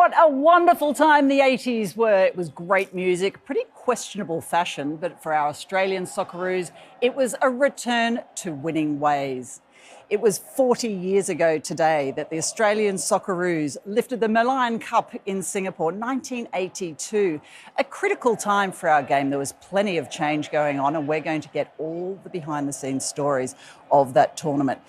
What a wonderful time the 80s were. It was great music, pretty questionable fashion, but for our Australian Socceroos, it was a return to winning ways. It was 40 years ago today that the Australian Socceroos lifted the Merlion Cup in Singapore, 1982. A critical time for our game. There was plenty of change going on, and we're going to get all the behind-the-scenes stories of that tournament.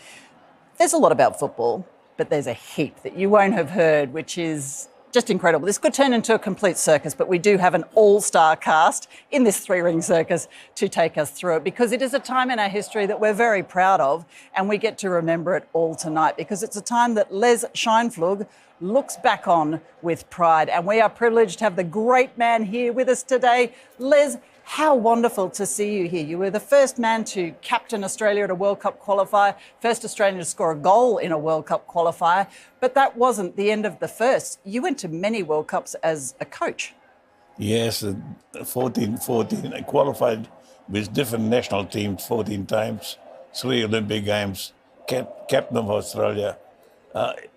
There's a lot about football, but there's a heap that you won't have heard, which is just incredible. This could turn into a complete circus, but we do have an all-star cast in this three-ring circus to take us through it, because it is a time in our history that we're very proud of, and we get to remember it all tonight, because it's a time that Les Scheinflug looks back on with pride. And we are privileged to have the great man here with us today. Les, how wonderful to see you here. You were the first man to captain Australia at a World Cup qualifier, first Australian to score a goal in a World Cup qualifier, but that wasn't the end of the first. You went to many World Cups as a coach. Yes, 14. I qualified with different national teams 14 times, 3 Olympic Games, captain of Australia.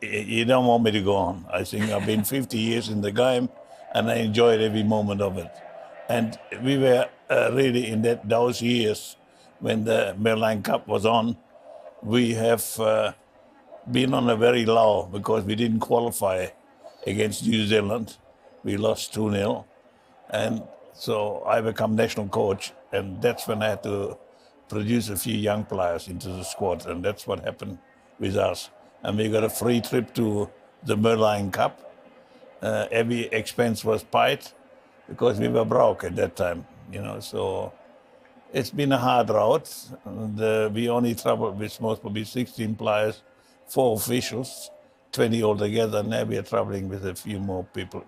You don't want me to go on. I think I've been 50 years in the game, and I enjoyed every moment of it. And we were really in those years when the Merlion Cup was on, we have been on a very low because we didn't qualify against New Zealand. We lost 2-0. And so I became national coach, and that's when I had to produce a few young players into the squad, and that's what happened with us. And we got a free trip to the Merlion Cup. Every expense was paid, because we were broke at that time, so it's been a hard road. And, we only traveled with most probably 16 players, 4 officials, 20 altogether. Now we are traveling with a few more people.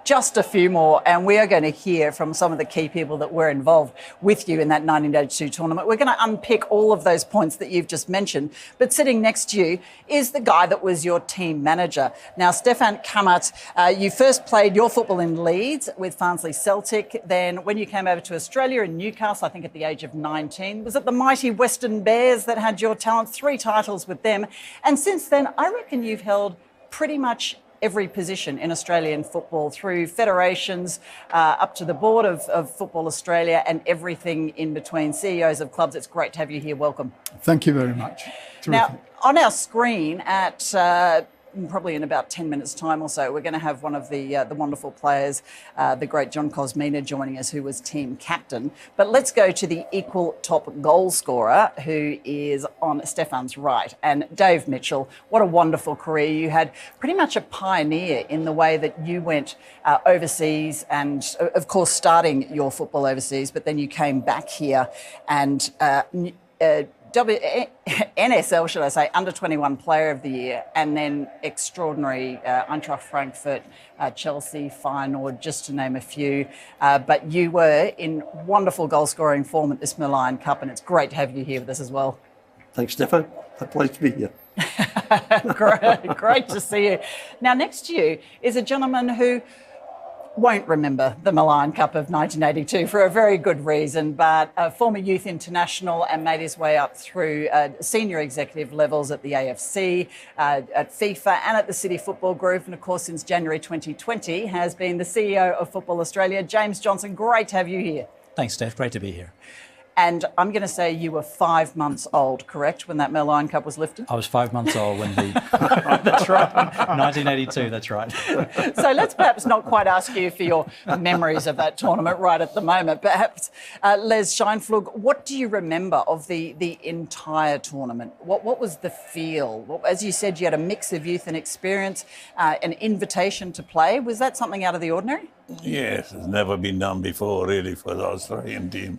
Just a few more, and we are going to hear from some of the key people that were involved with you in that 1982 tournament. We're going to unpick all of those points that you've just mentioned, but sitting next to you is the guy that was your team manager. Now, Stefan Kamasz, you first played your football in Leeds with Farnsley Celtic. Then when you came over to Australia in Newcastle, I think at the age of 19, was it the mighty Western Bears that had your talent? 3 titles with them. And since then, I reckon you've held pretty much every position in Australian football, through federations, up to the board of Football Australia, and everything in between, CEOs of clubs. It's great to have you here. Welcome. Thank you very much. Terrific. Now, on our screen at probably in about 10 minutes' time or so, we're going to have one of the wonderful players, the great John Kosmina, joining us, who was team captain. But let's go to the equal top goal scorer, who is on Stefan's right. And Dave Mitchell, what a wonderful career. You had pretty much a pioneer in the way that you went overseas, and of course starting your football overseas, but then you came back here and NSL, should I say, under-21 Player of the Year, and then extraordinary Eintracht Frankfurt, Chelsea, Feyenoord, just to name a few. But you were in wonderful goal-scoring form at this Merlion Cup, and it's great to have you here with us as well. Thanks, Stefan. A pleasure to be here. Great to see you. Now, next to you is a gentleman who won't remember the Merlion Cup of 1982 for a very good reason, but a former youth international, and made his way up through senior executive levels at the AFC, at FIFA, and at the City Football Group. And of course, since January 2020, has been the CEO of Football Australia. James Johnson, great to have you here. Thanks, Steph. Great to be here. And I'm going to say you were 5 months old, correct, when that Merlion Cup was lifted? I was 5 months old when that's right, 1982, that's right. So let's perhaps not quite ask you for your memories of that tournament right at the moment. Perhaps, Les Scheinflug, what do you remember of the entire tournament? What was the feel? As you said, you had a mix of youth and experience, an invitation to play. Was that something out of the ordinary? Yes, it's never been done before, really, for the Australian team.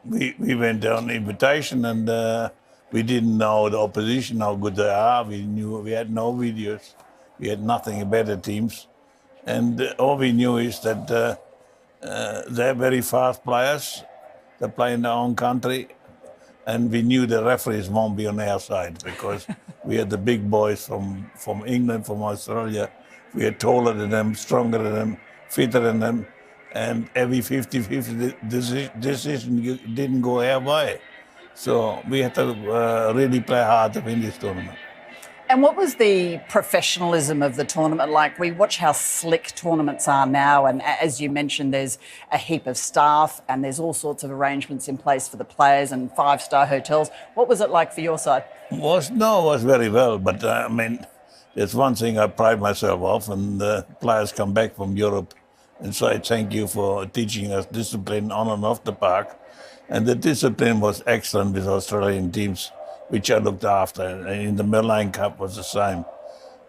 We went on invitation, and we didn't know the opposition, how good they are. We had no videos. We had nothing about the teams. And all we knew is that they're very fast players. They play in their own country. And we knew the referees won't be on our side, because we had the big boys from England, from Australia. We are taller than them, stronger than them, fitter than them. And every 50-50 decision didn't go our way. So we had to really play hard to win this tournament. And what was the professionalism of the tournament like? We watch how slick tournaments are now, and as you mentioned, there's a heap of staff and there's all sorts of arrangements in place for the players and five-star hotels. What was it like for your side? It was very well, but I mean, there's one thing I pride myself off, and the players come back from Europe and say thank you for teaching us discipline on and off the park. And the discipline was excellent with Australian teams, which I looked after. And in the Merlion Cup was the same.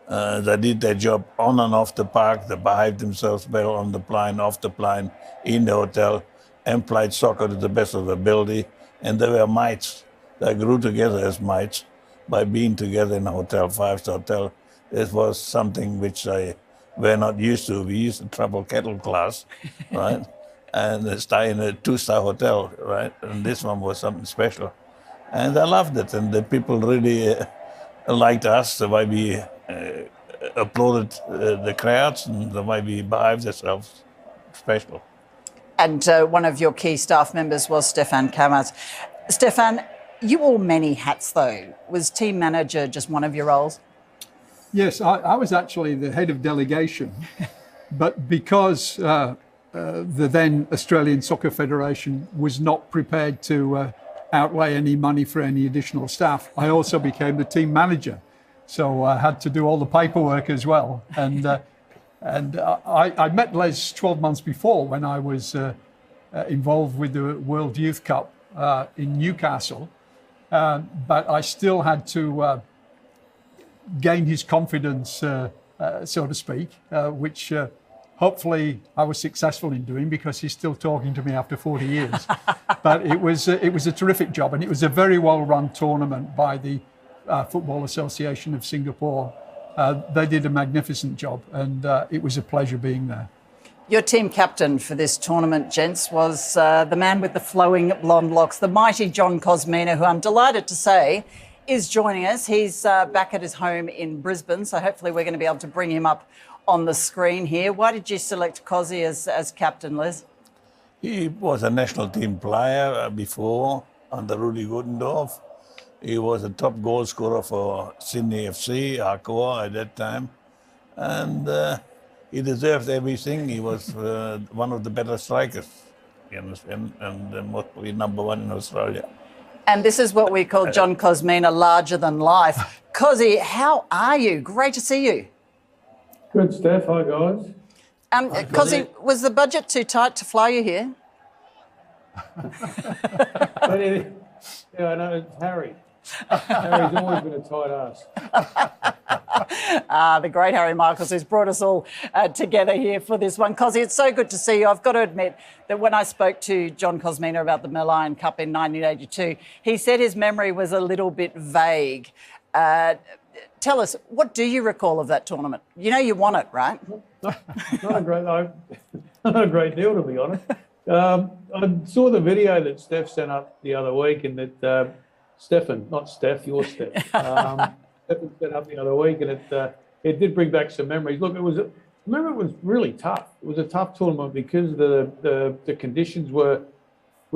They did their job on and off the park. They behaved themselves well on the plane, off the plane, in the hotel, and played soccer to the best of their ability. And they were mates. They grew together as mates by being together in a hotel, five-star hotel. This was something which they were not used to. We used to travel cattle class, right? And stay in a two-star hotel, right? And this one was something special. And I loved it, and the people really liked us, the way we applauded the crowds and the way we behaved ourselves. Special. And one of your key staff members was Stefan Kamasz. Stefan, you wore many hats though. Was team manager just one of your roles? Yes, I was actually the head of delegation, but because the then Australian Soccer Federation was not prepared to outlay any money for any additional staff, I also became the team manager. So I had to do all the paperwork as well. And I met Les 12 months before when I was involved with the World Youth Cup in Newcastle. But I still had to gain his confidence, so to speak, which hopefully I was successful in doing, because he's still talking to me after 40 years. But it was a terrific job, and it was a very well-run tournament by the Football Association of Singapore. They did a magnificent job, and it was a pleasure being there. Your team captain for this tournament, gents, was the man with the flowing blonde locks, the mighty John Kosmina, who I'm delighted to say is joining us. He's back at his home in Brisbane, so hopefully we're going to be able to bring him up on the screen here. Why did you select Cosy as captain, Les? He was a national team player before under Rudy Guddendorf. He was a top goal scorer for Sydney FC, Arcoa at that time. And he deserved everything. He was one of the better strikers, you understand, and mostly number one in Australia. And this is what we call John Kosmina, larger than life. Cosy, how are you? Great to see you. Good, Steph. Hi, guys. Cosy, was the budget too tight to fly you here? Yeah, I know, it's Harry. Harry's always been a tight ass. The great Harry Michaels, who's brought us all together here for this one. Cosy, it's so good to see you. I've got to admit that when I spoke to John Kosmina about the Merlion Cup in 1982, he said his memory was a little bit vague. Tell us, what do you recall of that tournament? You know you won it, right? Not a great deal, to be honest. I saw the video that Steph sent up the other week, and that Stefan, not Steph, you're Steph. Stefan sent up the other week, and it did bring back some memories. Look, it was really tough. It was a tough tournament because the conditions were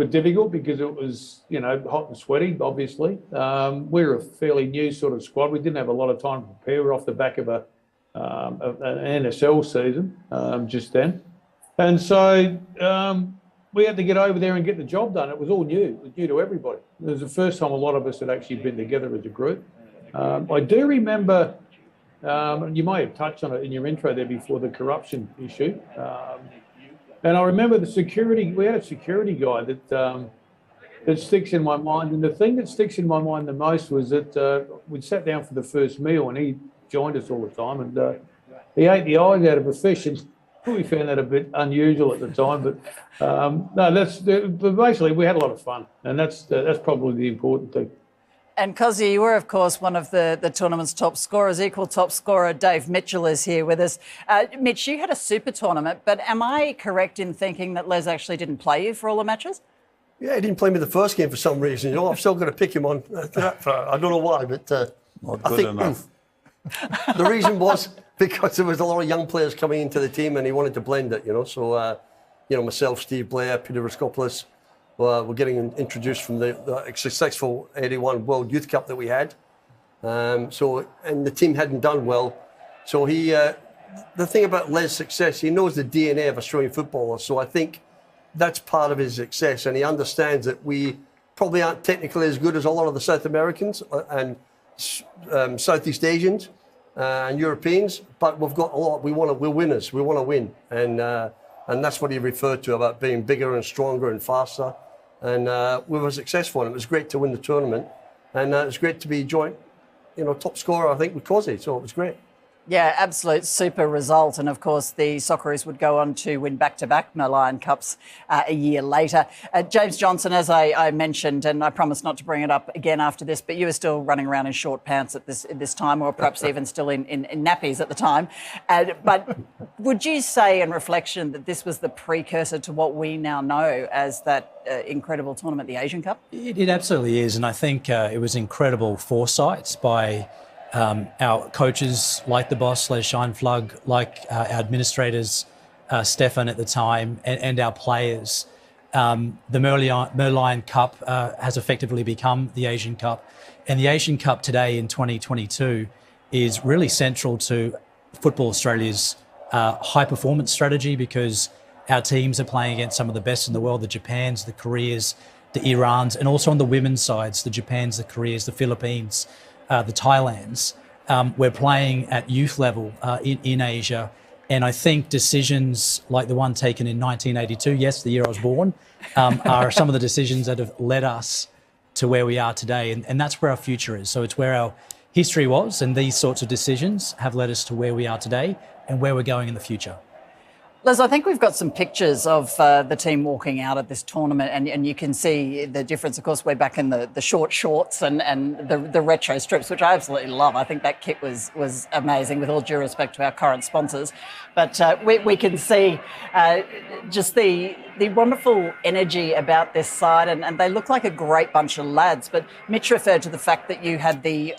difficult, because it was, hot and sweaty, obviously. We were a fairly new sort of squad. We didn't have a lot of time to prepare. We were off the back of an NSL season just then. And so we had to get over there and get the job done. It was all new. It was new to everybody. It was the first time a lot of us had actually been together as a group. I do remember, you may have touched on it in your intro there before, the corruption issue. And I remember we had a security guy that sticks in my mind. And the thing that sticks in my mind the most was that we'd sat down for the first meal, and he joined us all the time. And he ate the eyes out of a fish, and we found that a bit unusual at the time. But basically we had a lot of fun, and that's probably the important thing. And Cosy, you were, of course, one of the tournament's top scorers. Equal top scorer Dave Mitchell is here with us. Mitch, you had a super tournament, but am I correct in thinking that Les actually didn't play you for all the matches? Yeah, he didn't play me the first game for some reason. I've still got to pick him on. I don't know why, but Not good enough. The reason was because there was a lot of young players coming into the team, and he wanted to blend it, So, myself, Steve Blair, Peter Raskopoulos, we're getting introduced from the successful 81 World Youth Cup that we had. And the team hadn't done well. So the thing about Les' success, he knows the DNA of Australian footballers. So I think that's part of his success. And he understands that we probably aren't technically as good as a lot of the South Americans and Southeast Asians and Europeans, but we've got a lot. We're winners. We want to win. And that's what he referred to about being bigger and stronger and faster. And we were successful. And it was great to win the tournament. And it was great to be joint, top scorer, I think, with Cosy. So it was great. Yeah, absolute super result. And of course, the Socceroos would go on to win back-to-back Merlion Cups a year later. James Johnson, as I mentioned, and I promise not to bring it up again after this, but you were still running around in short pants at this time, or perhaps even still in nappies at the time. But would you say, in reflection, that this was the precursor to what we now know as that incredible tournament, the Asian Cup? It absolutely is. And I think it was incredible foresight by our coaches, like the boss, Les Scheinflug, like our administrators, Stefan at the time, and our players. The Merlion Cup has effectively become the Asian Cup. And the Asian Cup today in 2022 is really central to Football Australia's high-performance strategy, because our teams are playing against some of the best in the world, the Japans, the Koreas, the Irans, and also on the women's sides, the Japans, the Koreas, the Philippines, the Thailands. We're playing at youth level in Asia. And I think decisions like the one taken in 1982, yes, the year I was born, are some of the decisions that have led us to where we are today. And that's where our future is. So it's where our history was, and these sorts of decisions have led us to where we are today and where we're going in the future. Les, I think we've got some pictures of the team walking out at this tournament, and you can see the difference. Of course, we're back in the short shorts and the retro strips, which I absolutely love. I think that kit was amazing, with all due respect to our current sponsors. But we can see just the wonderful energy about this side, and they look like a great bunch of lads. But Mitch referred to the fact that you had the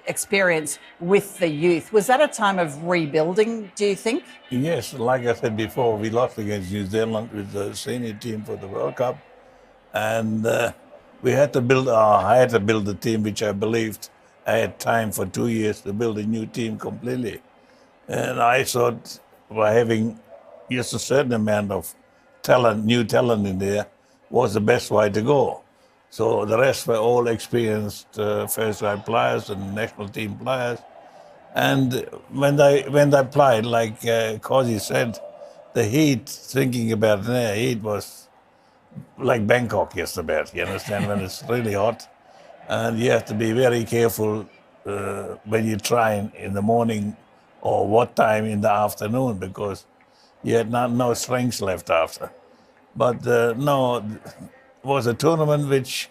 experience with the youth. Was that a time of rebuilding, do you think? Yes, like I said before, we lost against New Zealand with the senior team for the World Cup. And I had to build a team, which I believed I had time for 2 years to build a new team completely. And I thought by having just a certain amount of talent, new talent in there, was the best way to go. So the rest were all experienced first-grade players and national team players. And when they played, like Kosi said, the heat, thinking about the heat was like Bangkok yesterday, you understand, when it's really hot. And you have to be very careful when you train in the morning or what time in the afternoon, because you had no strength left after. But no, it was a tournament which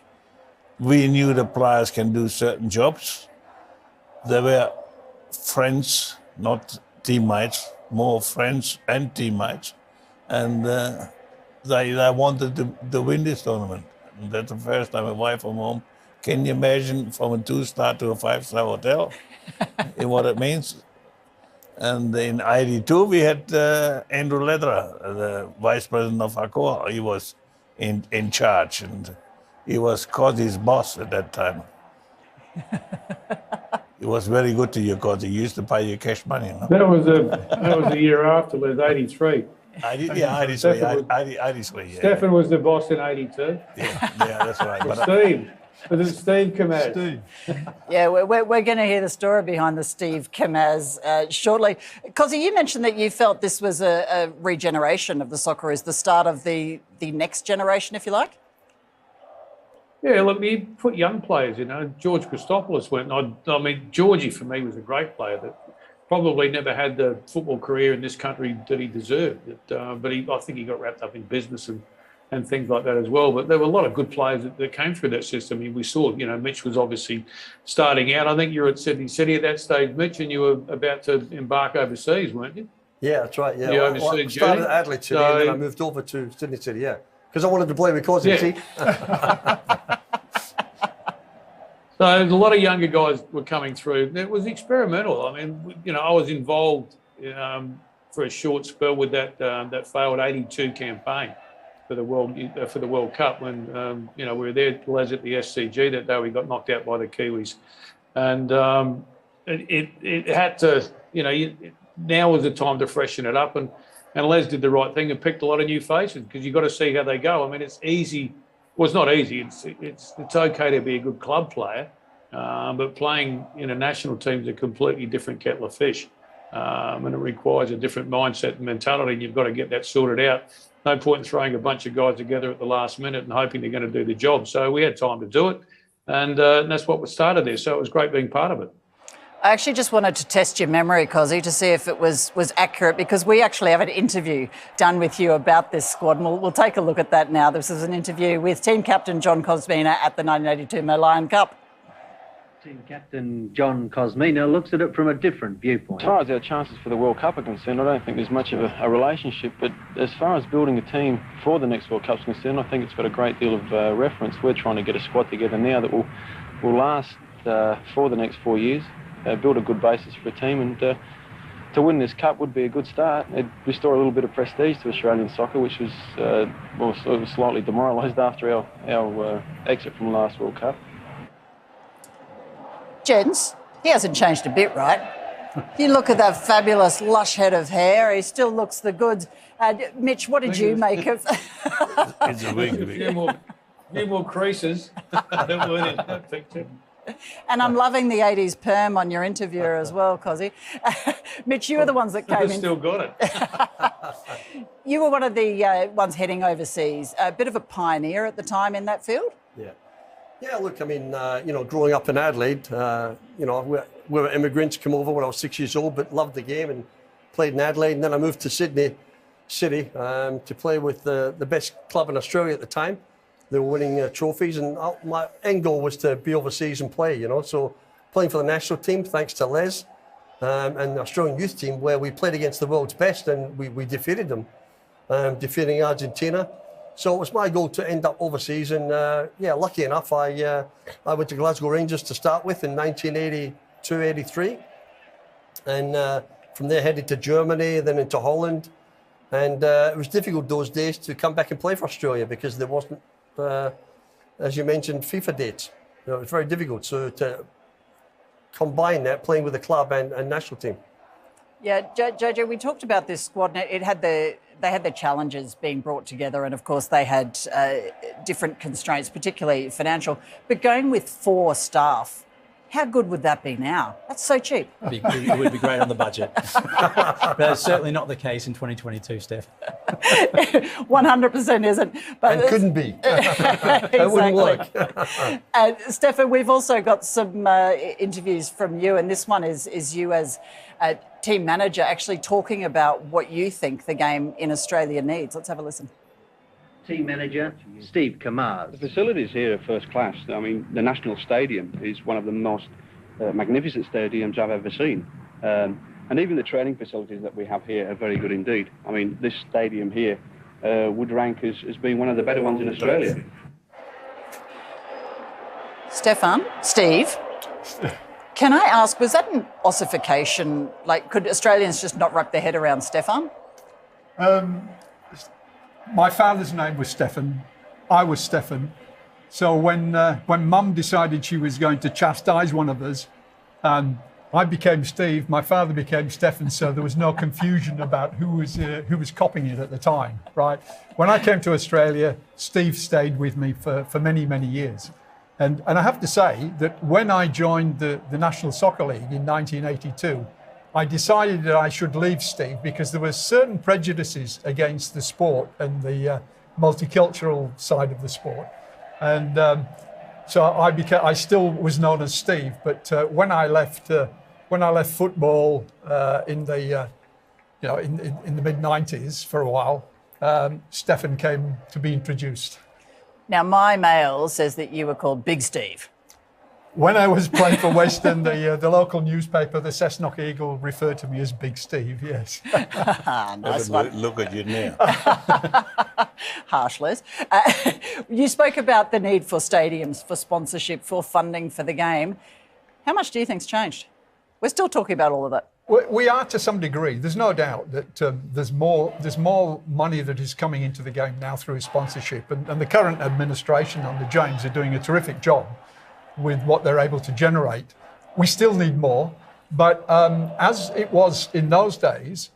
we knew the players can do certain jobs. They were friends, not teammates, more friends and teammates. And they wanted to win this tournament. And that's the first time away from home. Can you imagine from a 2-star to a 5-star hotel in what it means? And in '82, we had Andrew Lederer, the vice president of Accor. He was in charge, and he was Kosi's boss at that time. He was very good to you, Kosi. He used to pay you cash money. No? That was a year after, was 83. 83, yeah. Stefan was the boss in 82. Yeah, that's right. But Steve. Was it Steve Kamasz? Steve. Yeah, we're going to hear the story behind the Steve Kamasz shortly. Kosi, you mentioned that you felt this was a regeneration of the Socceroos, the start of the next generation, if you like. Yeah, look, you put young players, George Christopoulos went. I mean, Georgie for me was a great player that probably never had the football career in this country that he deserved. But I think he got wrapped up in business and things like that as well. But there were a lot of good players that came through that system. I mean, we saw, Mitch was obviously starting out. I think you were at Sydney City at that stage, Mitch, and you were about to embark overseas, weren't you? Yeah, that's right. Yeah, You I overseas started journey? at Adelaide City and then I moved over to Sydney City, yeah. Because I wanted to play with Kosi, Yeah. see? So a lot of younger guys were coming through. It was experimental. I mean, I was involved for a short spell with that failed '82 campaign for the World Cup when we were there, Les, at the SCG that day. We got knocked out by the Kiwis. And it had to, now was the time to freshen it up. And Les did the right thing and picked a lot of new faces, because you've got to see how they go. I mean, it's easy. Well, it's not easy. It's okay to be a good club player, but playing in a national team is a completely different kettle of fish. And it requires a different mindset and mentality, and you've got to get that sorted out. No point in throwing a bunch of guys together at the last minute and hoping they're going to do the job. So we had time to do it, and that's what started there. So it was great being part of it. I actually just wanted to test your memory, Cosy, to see if it was accurate, because we actually have an interview done with you about this squad, and we'll take a look at that now. This is an interview with team captain John Kosmina at the 1982 Merlion Cup. Team captain John Kosmina looks at it from a different viewpoint. As far as our chances for the World Cup are concerned, I don't think there's much of a relationship, but as far as building a team for the next World Cup is concerned, I think it's got a great deal of reference. We're trying to get a squad together now that will last for the next 4 years, build a good basis for a team, and to win this cup would be a good start. It'd restore a little bit of prestige to Australian soccer, which was sort of slightly demoralised after our exit from the last World Cup. Gents, he hasn't changed a bit, right? You look at that fabulous lush head of hair, he still looks the goods. Mitch, what did you make of... It's a wig. Few more creases that weren't in that picture. And I'm loving the 80s perm on your interviewer as well, Cosy. Mitch, you were the ones that came in. Still got it. You were one of the ones heading overseas, a bit of a pioneer at the time in that field. Yeah, look, I mean, growing up in Adelaide, we were immigrants, come over when I was 6 years old, but loved the game and played in Adelaide. And then I moved to Sydney City to play with the best club in Australia at the time. They were winning trophies, and my end goal was to be overseas and play, So playing for the national team, thanks to Les and the Australian youth team, where we played against the world's best, and we defeated them, defeating Argentina. So it was my goal to end up overseas, and lucky enough, I went to Glasgow Rangers to start with in 1982-83, and from there headed to Germany, then into Holland, and it was difficult those days to come back and play for Australia because there wasn't, as you mentioned, FIFA dates. It was very difficult. So to combine that, playing with the club and national team. Yeah, Jojo, we talked about this squad. They had the challenges being brought together, and of course they had different constraints, particularly financial. But going with 4 staff, how good would that be now? That's so cheap. It would be great on the budget. But that's certainly not the case in 2022, Steph. 100% isn't. But and couldn't be. Exactly. It wouldn't work. Stefan, we've also got some interviews from you, and this one is you as a team manager actually talking about what you think the game in Australia needs. Let's have a listen. Team manager Steve Kamasz. The facilities here are first class. I mean, the National Stadium is one of the most magnificent stadiums I've ever seen. And even the training facilities that we have here are very good indeed. I mean, this stadium here would rank as being one of the better ones in Australia. Steve, can I ask, was that an ossification? Like, could Australians just not wrap their head around Stefan? My father's name was Stefan. I was Stefan. So when Mum decided she was going to chastise one of us, I became Steve. My father became Stefan. So there was no confusion about who was copying it at the time, right? When I came to Australia, Steve stayed with me for many, many years. And I have to say that when I joined the National Soccer League in 1982, I decided that I should leave Steve because there were certain prejudices against the sport and the multicultural side of the sport. And so I still was known as Steve. But when I left football in the mid-90s for a while, Stefan came to be introduced. Now, my mail says that you were called Big Steve. When I was playing for Western, the local newspaper, the Cessnock Eagle, referred to me as Big Steve, yes. Nice one. Look at you now. Harsh, Les. You spoke about the need for stadiums, for sponsorship, for funding for the game. How much do you think's changed? We're still talking about all of that. We are to some degree. There's no doubt that there's more money that is coming into the game now through sponsorship. And the current administration under James are doing a terrific job with what they're able to generate. We still need more, but as it was in those days,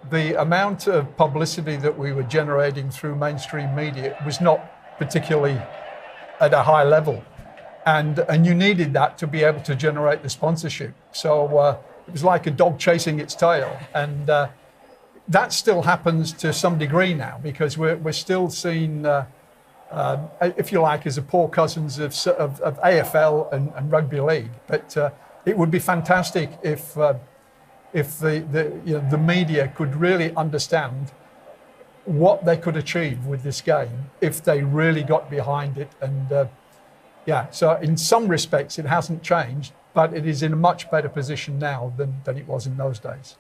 the amount of publicity that we were generating through mainstream media was not particularly at a high level. And you needed that to be able to generate the sponsorship. So it was like a dog chasing its tail. And that still happens to some degree now, because we're still seen, if you like, as a poor cousins of AFL and rugby league. But it would be fantastic if the media could really understand what they could achieve with this game if they really got behind it. And so in some respects it hasn't changed, but it is in a much better position now than it was in those days.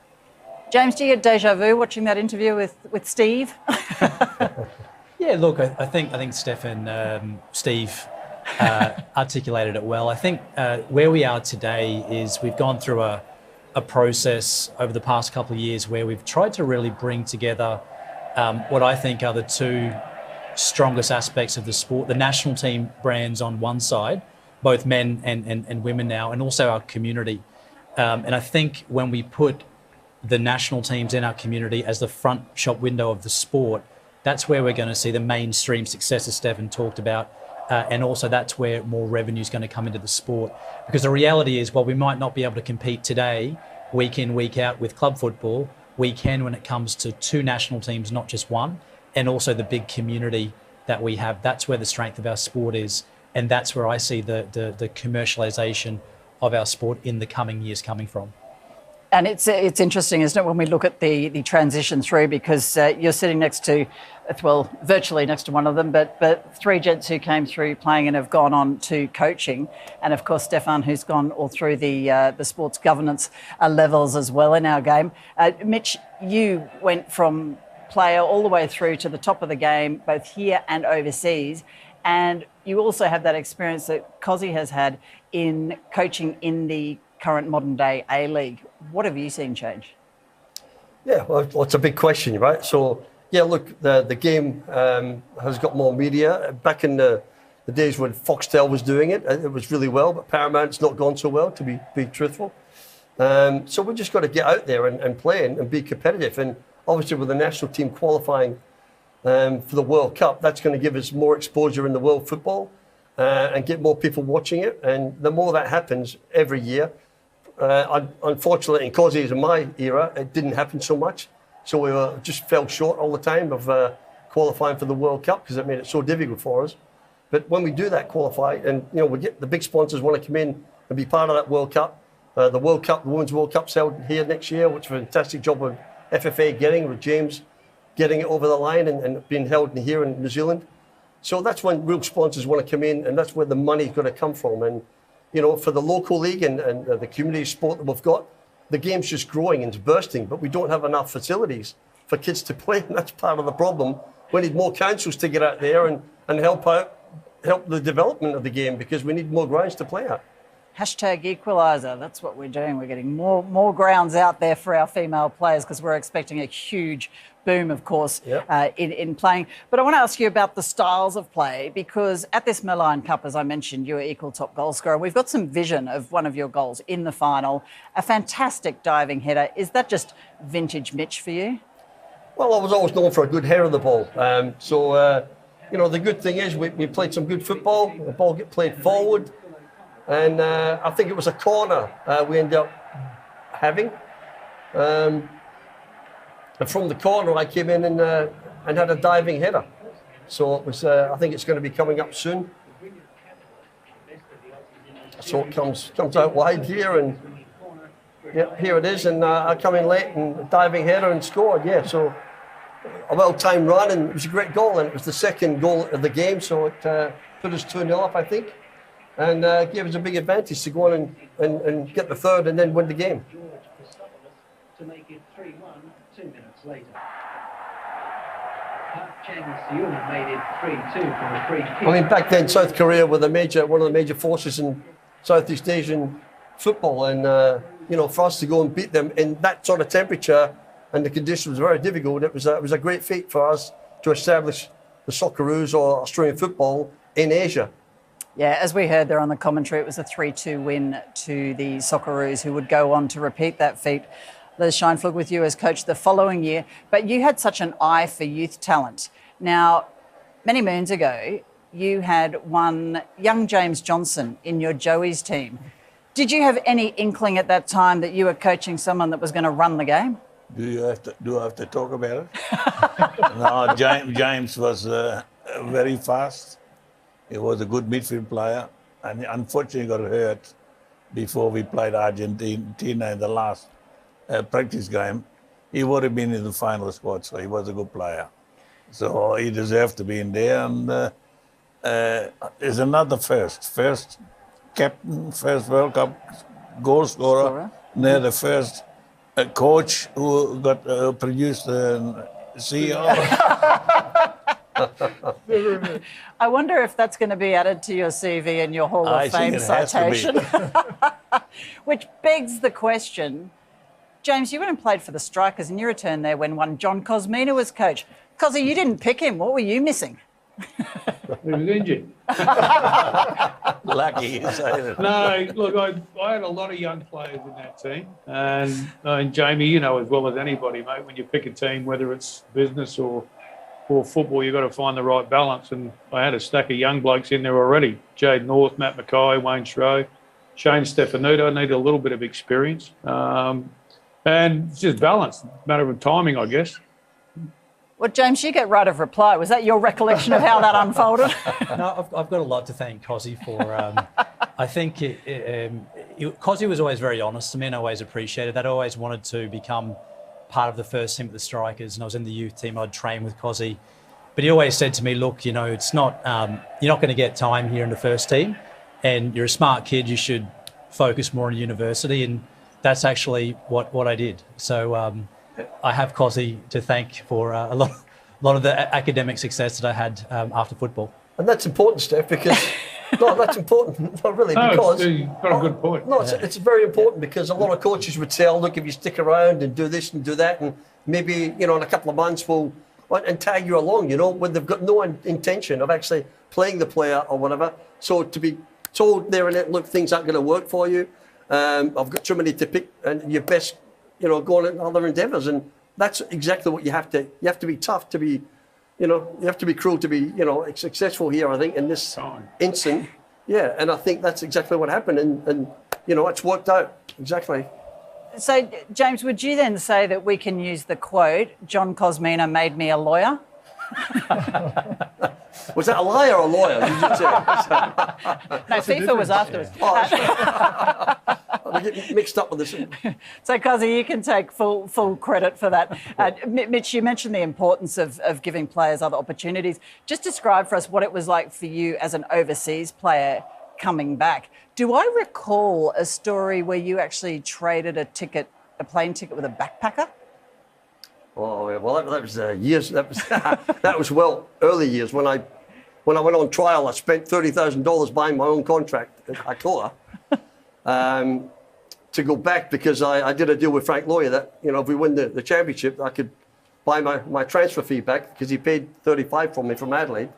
James, do you get deja vu watching that interview with Steve? Yeah, look, I think Steve articulated it well. I think where we are today is we've gone through a process over the past couple of years where we've tried to really bring together what I think are the two strongest aspects of the sport, the national team brands on one side, both men and women now, and also our community. And I think when we put the national teams in our community as the front shop window of the sport, that's where we're going to see the mainstream success, as Stefan talked about. And also that's where more revenue is going to come into the sport. Because the reality is, while we might not be able to compete today, week in, week out with club football, we can when it comes to two national teams, not just one, and also the big community that we have. That's where the strength of our sport is. And that's where I see the commercialisation of our sport in the coming years coming from. And it's interesting, isn't it, when we look at the transition through, because you're sitting next to, well, virtually next to one of them, but three gents who came through playing and have gone on to coaching, and of course Stefan, who's gone all through the sports governance levels as well in our game. Mitch, you went from player all the way through to the top of the game, both here and overseas, and you also have that experience that Cosy has had in coaching in the current modern day A-League. What have you seen change? Yeah, well, it's a big question, right? So, yeah, look, the game has got more media. Back in the days when Foxtel was doing it, it was really well, but Paramount's not gone so well, to be truthful. So we just got to get out there and play and be competitive. And obviously with the national team qualifying for the World Cup, that's going to give us more exposure in the world football and get more people watching it. And the more that happens every year, unfortunately, in Cosy, in my era, it didn't happen so much. So we just fell short all the time of qualifying for the World Cup because it made it so difficult for us. But when we do that qualify, and we get the big sponsors want to come in and be part of that World Cup. The World Cup, the Women's World Cup's held here next year, which is a fantastic job of FFA getting, with James getting it over the line and being held here in New Zealand. So that's when real sponsors want to come in, and that's where the money's going to come from. And for the local league and the community sport that we've got, the game's just growing and bursting, but we don't have enough facilities for kids to play, and that's part of the problem. We need more councils to get out there and help the development of the game, because we need more grounds to play at. Hashtag equaliser, that's what we're doing. We're getting more grounds out there for our female players, because we're expecting a huge boom, of course, in playing. But I want to ask you about the styles of play, because at this Merlion Cup, as I mentioned, you were equal top goal scorer. We've got some vision of one of your goals in the final, a fantastic diving header. Is that just vintage Mitch for you? Well, I was always known for a good header of the ball. The good thing is we played some good football. The ball get played forward. And I think it was a corner we ended up having. And from the corner, I came in and had a diving header. So it was. I think it's going to be coming up soon. So it comes out wide here, and here it is. And I come in late and diving header and scored. Yeah, so a well-timed run, and it was a great goal. And it was the second goal of the game, so it put us 2-0 up, I think. And gave us a big advantage to go on and get the third and then win the game. To make it 3-1 2 minutes later. Chang Seung made it 3-2 from a free kick. I mean, back then South Korea were one of the major forces in Southeast Asian football, and for us to go and beat them in that sort of temperature and the conditions was very difficult. It was a great feat for us to establish the Socceroos, or Australian football, in Asia. Yeah, as we heard there on the commentary, it was a 3-2 win to the Socceroos, who would go on to repeat that feat. Les Scheinflug with you as coach the following year, but you had such an eye for youth talent. Now, many moons ago, you had one young James Johnson in your Joey's team. Did you have any inkling at that time that you were coaching someone that was going to run the game? Do I have to talk about it? No, James was very fast. He was a good midfield player, and unfortunately got hurt before we played Argentina in the last practice game. He would have been in the final squad, so he was a good player. So he deserved to be in there. And is another first captain, first World Cup goal scorer. They're the first coach who got produced CEO. I wonder if that's going to be added to your CV and your Hall of Fame citation. Which begs the question, James, you went and played for the Strikers and you returned there when one John Kosmina was coach. Cosy, you didn't pick him. What were you missing? He was injured. Lucky you say that. No, look, I had a lot of young players in that team. And Jamie, you know as well as anybody, mate, when you pick a team, whether it's business or football, you've got to find the right balance. And I had a stack of young blokes in there already. Jade North, Matt Mackay, Wayne Shrow, Shane Stefanuto. I needed a little bit of experience. And it's just balance, matter of timing, I guess. Well, James, you get right of reply. Was that your recollection of how that unfolded? No, I've got a lot to thank Cosy for. I think Cosy was always very honest to me, and I always appreciated that. I always wanted to become part of the first team at the Strikers, and I was in the youth team. I'd train with Cosy, but he always said to me, "Look, you know, it's not you're not going to get time here in the first team, and you're a smart kid. You should focus more on university." And that's actually what I did. So. I have Cosy to thank for a lot of the academic success that I had after football. And that's important, Steph, because no, that's important. Not really, because you've got a good point. No, it's very important because a lot of coaches would say, "Look, if you stick around and do this and do that, and maybe in a couple of months we'll and tag you along," when they've got no intention of actually playing the player or whatever. So to be told there and then, "Look, things aren't going to work for you. I've got too many to pick, and you best." Go on other endeavours, and that's exactly what you have to. You have to be tough to be, you have to be cruel to be, successful here. I think in this instant, yeah, and I think that's exactly what happened, and it's worked out exactly. So, James, would you then say that we can use the quote, "John Kosmina made me a lawyer"? Was that a lie or a lawyer? Did you say? No, FIFA was afterwards. I get mixed up with this. So, Cosy, you can take full credit for that. Mitch, you mentioned the importance of giving players other opportunities. Just describe for us what it was like for you as an overseas player coming back. Do I recall a story where you actually traded a plane ticket with a backpacker? Oh, well, that was years. That was early years when I went on trial. I spent $30,000 buying my own contract at Qatar to go back because I did a deal with Frank Lawyer that if we win the championship, I could buy my transfer fee back because he paid $35 for me from Adelaide,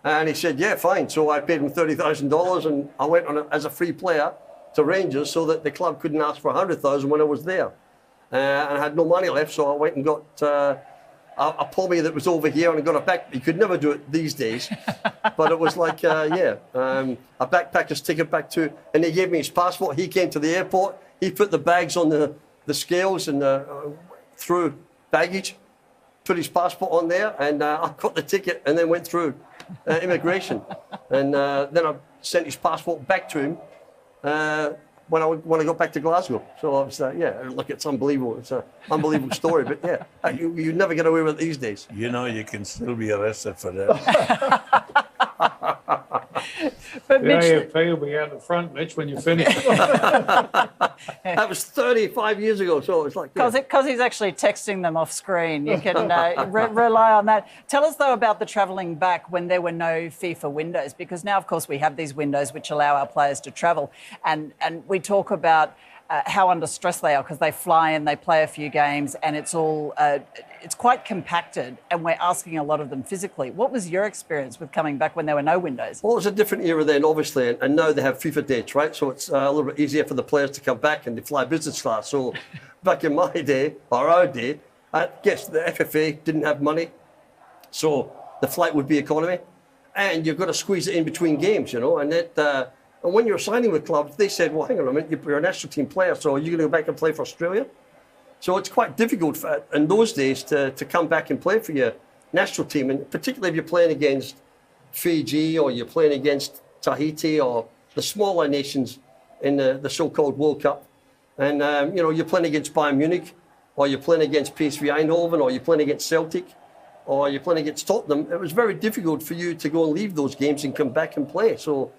and he said, "Yeah, fine." So I paid him $30,000, and I went on as a free player to Rangers so that the club couldn't ask for $100,000 when I was there. And I had no money left, so I went and got a pommy that was over here and I got a back. You could never do it these days, but it was like, a backpacker's ticket back to, and he gave me his passport. He came to the airport. He put the bags on the scales and through baggage, put his passport on there, and I got the ticket and then went through immigration. And then I sent his passport back to him when I got back to Glasgow. So I was, look, it's unbelievable. It's an unbelievable story, but yeah, you never get away with it these days. You can still be arrested for that. But Mitch, AFP will be out the front, Mitch, when you finish. That was 35 years ago, so it's like... Because he's actually texting them off screen. You can rely on that. Tell us, though, about the travelling back when there were no FIFA windows, because now, of course, we have these windows which allow our players to travel. And we talk about how under stress they are because they fly in, they play a few games, and it's all it's quite compacted, and we're asking a lot of them physically. What was your experience with coming back when there were no windows? Well, it was a different era then, obviously, and now they have FIFA dates, right? So it's a little bit easier for the players to come back and they fly business class. So back in my day, or our day, I guess the FFA didn't have money, so the flight would be economy, and you've got to squeeze it in between games, you know, and that. And when you're signing with clubs, they said, well, hang on a minute, you're a national team player, so are you going to go back and play for Australia? So it's quite difficult in those days to come back and play for your national team, and particularly if you're playing against Fiji or you're playing against Tahiti or the smaller nations in the so-called World Cup. And, you know, you're playing against Bayern Munich, or you're playing against PSV Eindhoven, or you're playing against Celtic, or you're playing against Tottenham. It was very difficult for you to go and leave those games and come back and play. So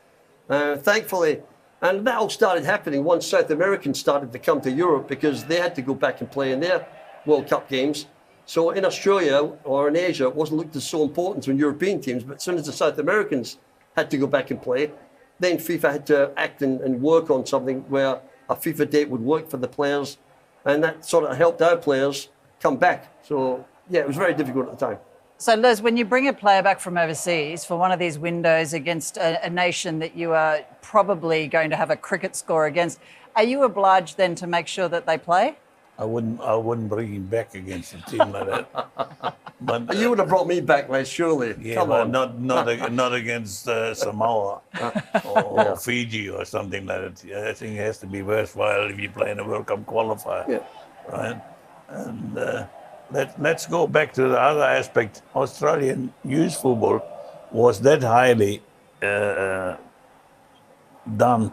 thankfully, and that all started happening once South Americans started to come to Europe because they had to go back and play in their World Cup games. So in Australia or in Asia, it wasn't looked as so important to European teams, but as soon as the South Americans had to go back and play, then FIFA had to act and work on something where a FIFA date would work for the players, and that sort of helped our players come back. So, yeah, it was very difficult at the time. So, Les, when you bring a player back from overseas for one of these windows against a nation that you are probably going to have a cricket score against, are you obliged then to make sure that they play? I wouldn't bring him back against a team like that. But you would have brought me back, Les, surely. yeah, Come but on. not against Samoa or Fiji or something like that. I think it has to be worthwhile if you play in a World Cup qualifier, right? And let's go back to the other aspect. Australian youth football was that highly done.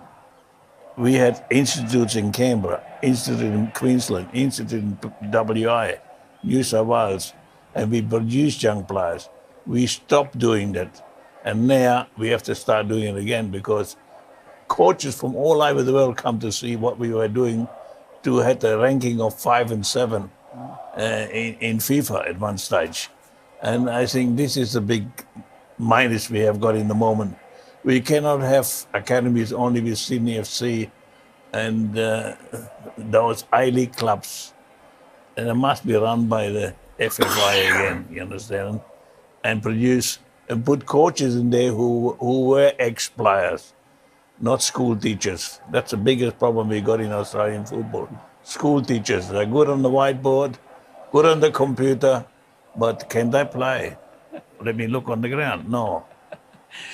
We had institutes in Canberra, institute in Queensland, institute in WA, New South Wales, and we produced young players. We stopped doing that, and now we have to start doing it again because coaches from all over the world come to see what we were doing to have a ranking of 5 and 7 in FIFA at one stage. And I think this is the big minus we have got in the moment. We cannot have academies only with Sydney FC and those I-League clubs. And it must be run by the FFI again, you understand? And produce and put coaches in there who were ex-players, not school teachers. That's the biggest problem we got in Australian football. School teachers, they're good on the whiteboard, good on the computer, but can they play? Let me look on the ground. No.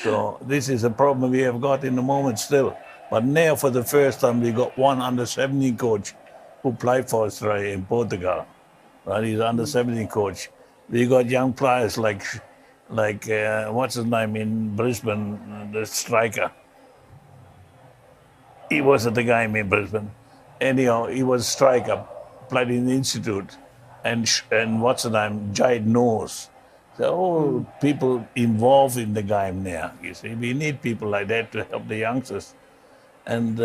So this is a problem we have got in the moment still. But now for the first time we got one under-17 coach who played for Australia in Portugal. Right? He's under-17 coach. We got young players like what's his name in Brisbane, the striker. He was at the game in Brisbane. Anyhow, he was a striker, played in the institute. And what's his name, Jade Norse. So all people involved in the game now, you see. We need people like that to help the youngsters. And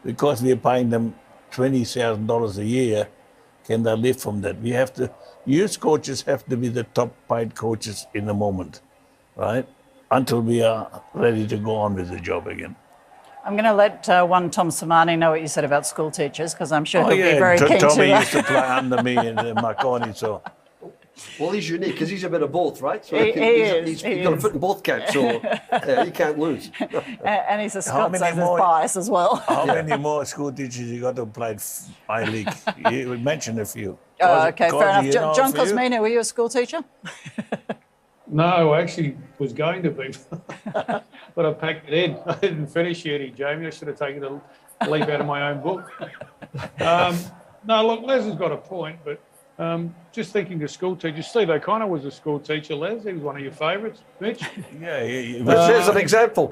because we're paying them $20,000 a year, can they live from that? We have to, youth coaches have to be the top paid coaches in the moment, right? Until we are ready to go on with the job again. I'm going to let one Tom Samani know what you said about school teachers, because I'm sure he'll be very keen Tommy to... used to play under me in Marconi, so... Well, he's unique because he's a bit of both, right? So he's got a foot in both camps, so he can't lose. And he's a Scot, so there's bias as well. How many more school teachers you got to play I-League? You mentioned a few. Okay, fair enough. John Kosmina, were you a school teacher? No, I actually was going to be, but I packed it in. I didn't finish uni, Jamie. I should have taken a leaf out of my own book. No, look, Les has got a point, but just thinking of school teachers, Steve O'Connor was a school teacher, Les. He was one of your favourites, Mitch. Yeah, there's an example.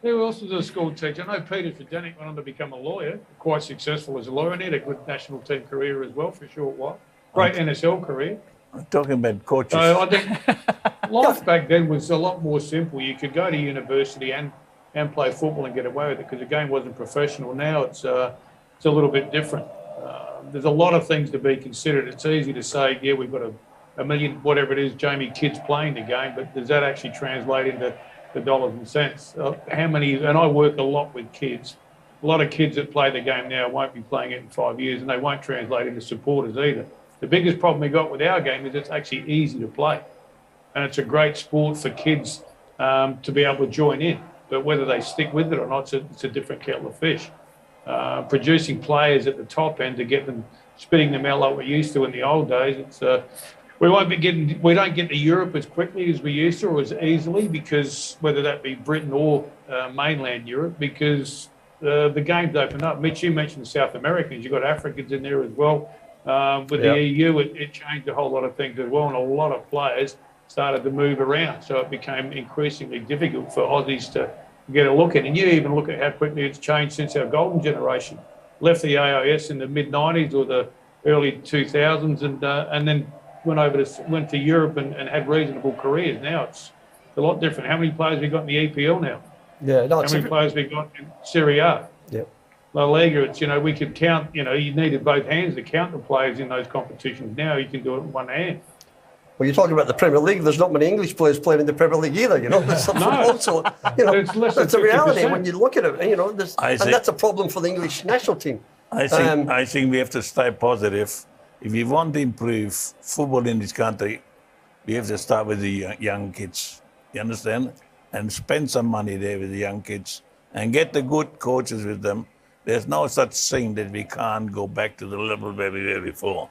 Who else was a school teacher? I know Peter Fredenick went on to become a lawyer, quite successful as a lawyer, and he had a good national team career as well for a short while. Great NSL career. I'm talking about coaches. So I think life back then was a lot more simple. You could go to university and play football and get away with it because the game wasn't professional. Now it's a little bit different. There's a lot of things to be considered. It's easy to say, yeah, we've got a million, whatever it is, Jamie, kids playing the game, but does that actually translate into the dollars and cents? How many, and I work a lot with kids, a lot of kids that play the game now won't be playing it in 5 years, and they won't translate into supporters either. The biggest problem we got with our game is it's actually easy to play, and it's a great sport for kids to be able to join in. But whether they stick with it or not, it's a different kettle of fish. Producing players at the top end to get them spitting them out like we used to in the old days, it's we don't get to Europe as quickly as we used to or as easily, because whether that be Britain or mainland Europe, because the game's opened up. Mitch, you mentioned South Americans, you've got Africans in there as well. With the EU, it changed a whole lot of things as well, and a lot of players started to move around. So it became increasingly difficult for Aussies to get a look at. And you even look at how quickly it's changed since our golden generation left the AIS in the mid-90s or the early 2000s, and then went to Europe and had reasonable careers. Now it's a lot different. How many players we got in the EPL now? Yeah, no, how many players we got in Serie A? Yep. La Liga, it's, we could count, you needed both hands to count the players in those competitions. Now you can do it with one hand. Well, you're talking about the Premier League. There's not many English players playing in the Premier League either, There's some football, so, it's a reality when you look at it, and that's a problem for the English national team. I think we have to stay positive. If we want to improve football in this country, we have to start with the young kids. You understand? And spend some money there with the young kids and get the good coaches with them. There's no such thing that we can't go back to the level where we were before.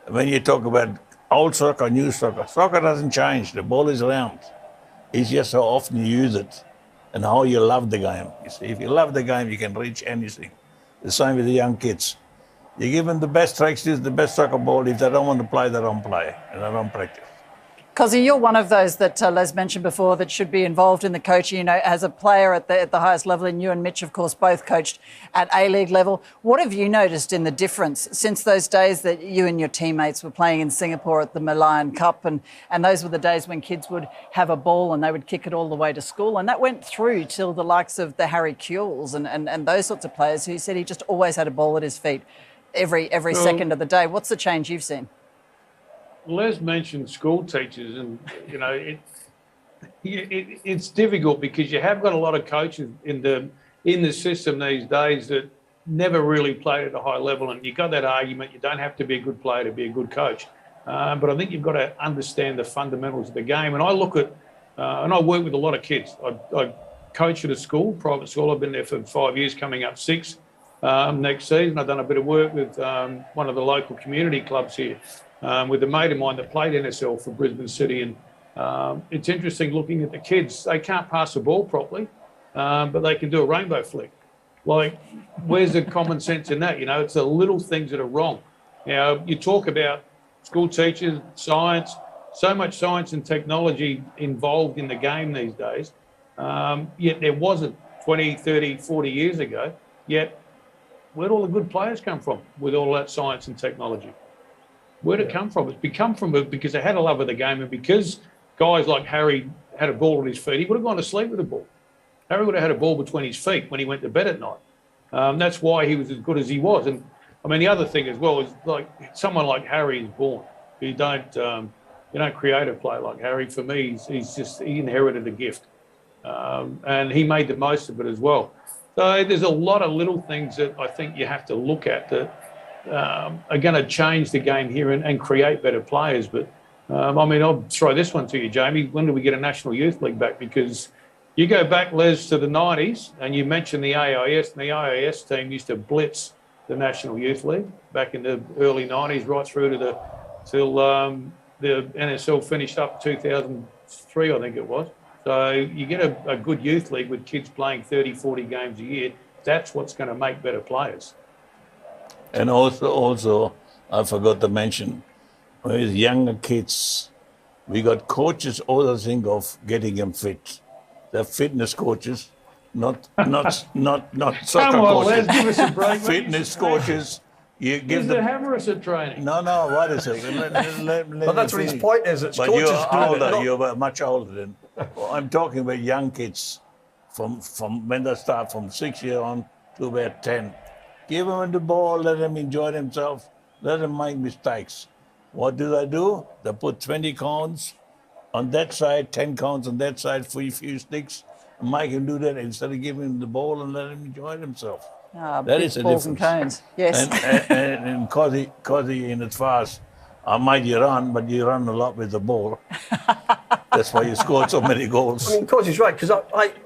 When you talk about old soccer, new soccer, soccer doesn't change. The ball is round. It's just how often you use it and how you love the game. You see, if you love the game, you can reach anything. The same with the young kids. You give them the best tricks, the best soccer ball. If they don't want to play, they don't play and they don't practice. Cosy, you're one of those that Les mentioned before that should be involved in the coaching, as a player at the highest level. And you and Mitch, of course, both coached at A-League level. What have you noticed in the difference since those days that you and your teammates were playing in Singapore at the Merlion Cup? And those were the days when kids would have a ball and they would kick it all the way to school. And that went through till the likes of the Harry Kewells and those sorts of players who said he just always had a ball at his feet every second of the day. What's the change you've seen? Les mentioned school teachers, and it's difficult because you have got a lot of coaches in the system these days that never really played at a high level, and you got that argument you don't have to be a good player to be a good coach, but I think you've got to understand the fundamentals of the game. And I look at and I work with a lot of kids. I coach at a school, private school. I've been there for 5 years, coming up 6 next season. I've done a bit of work with one of the local community clubs here. With a mate of mine that played NSL for Brisbane City. And it's interesting looking at the kids. They can't pass the ball properly, but they can do a rainbow flick. Like, where's the common sense in that? It's the little things that are wrong. You talk about school teachers, science, so much science and technology involved in the game these days, yet there wasn't 20, 30, 40 years ago. Yet, where'd all the good players come from with all that science and technology? Where'd it come from? It's become from because they had a love of the game, and because guys like Harry had a ball at his feet, he would have gone to sleep with the ball. Harry would have had a ball between his feet when he went to bed at night. That's why he was as good as he was. And I mean, the other thing as well is, like, someone like Harry is born. You don't create a player like Harry. For me, he inherited a gift, and he made the most of it as well. So there's a lot of little things that I think you have to look at that are going to change the game here and create better players. But I'll throw this one to you, Jamie. When do we get a National Youth League back? Because you go back, Les, to the 90s, and you mentioned the AIS, and the AIS team used to blitz the National Youth League back in the early 90s, right through to till the NSL finished up 2003, I think it was. So you get a good youth league with kids playing 30, 40 games a year. That's what's going to make better players. And also, I forgot to mention, with younger kids, we got coaches also think of getting them fit. They're fitness coaches, not soccer Come on, coaches. Les, give us a break. Fitness coaches. You give Is them. the Hammerus at training? No, what is it? But that's what his point is. It's but coaches you're doing older. it. You're much older than. I'm talking about young kids, from when they start from 6 years on to about 10. Give them the ball, let them enjoy themselves, let them make mistakes. What do? They put 20 cones on that side, 10 cones on that side for a few sticks, and make them do that instead of giving them the ball and let them enjoy themselves. That big is a balls and difference. cones. Yes. And Cosy in its fast, I might you run, but you run a lot with the ball. That's why you scored so many goals. I mean, Cossy's right, because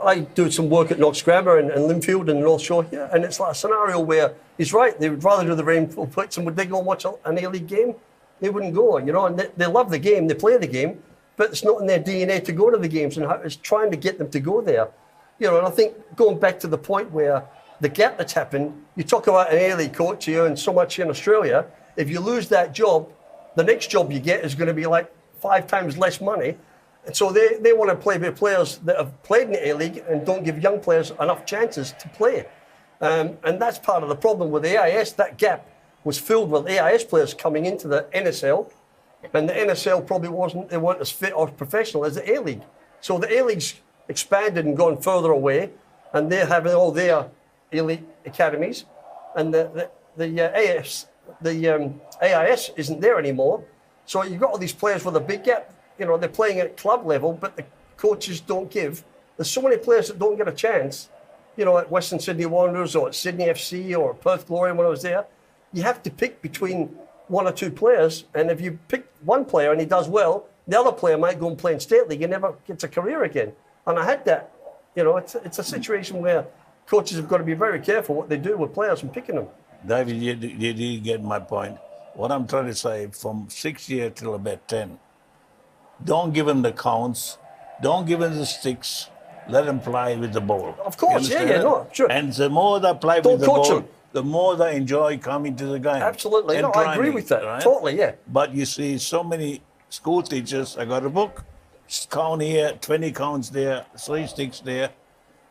I do some work at Knox Grammar and Linfield and North Shore here, and it's like a scenario where he's right. They would rather do the rainfall pitch, and would they go and watch an A-League game? They wouldn't go, you know, and they love the game, they play the game, but it's not in their DNA to go to the games, and it's trying to get them to go there. You know, and I think going back to the point where the gap that's happened, you talk about an A-League coach, you earn so much in Australia, if you lose that job, the next job you get is going to be like 5 times less money. And so they want to play with players that have played in the A-League and don't give young players enough chances to play. And that's part of the problem with the AIS. That gap was filled with AIS players coming into the NSL, and the NSL probably weren't as fit or professional as the A-League. So the A-League's expanded and gone further away, and they're having all their elite academies, and the AIS isn't there anymore. So you've got all these players with a big gap. You know, they're playing at club level, but the coaches don't give. There's so many players that don't get a chance, you know, at Western Sydney Wanderers or at Sydney FC or Perth Glory when I was there. You have to pick between 1 or 2 players, and if you pick one player and he does well, the other player might go and play in State League and never gets a career again. And I had that. You know, it's a situation where coaches have got to be very careful what they do with players and picking them. David, you did get my point. What I'm trying to say, from 6 years till about 10, don't give them the counts, don't give them the sticks, let them play with the ball. Of course, no, sure. And the more they play with the ball, the more they enjoy coming to the game. Absolutely, no, I agree with that, right? Totally, yeah. But you see so many school teachers, I got a book, count here, 20 counts there, 3 sticks there,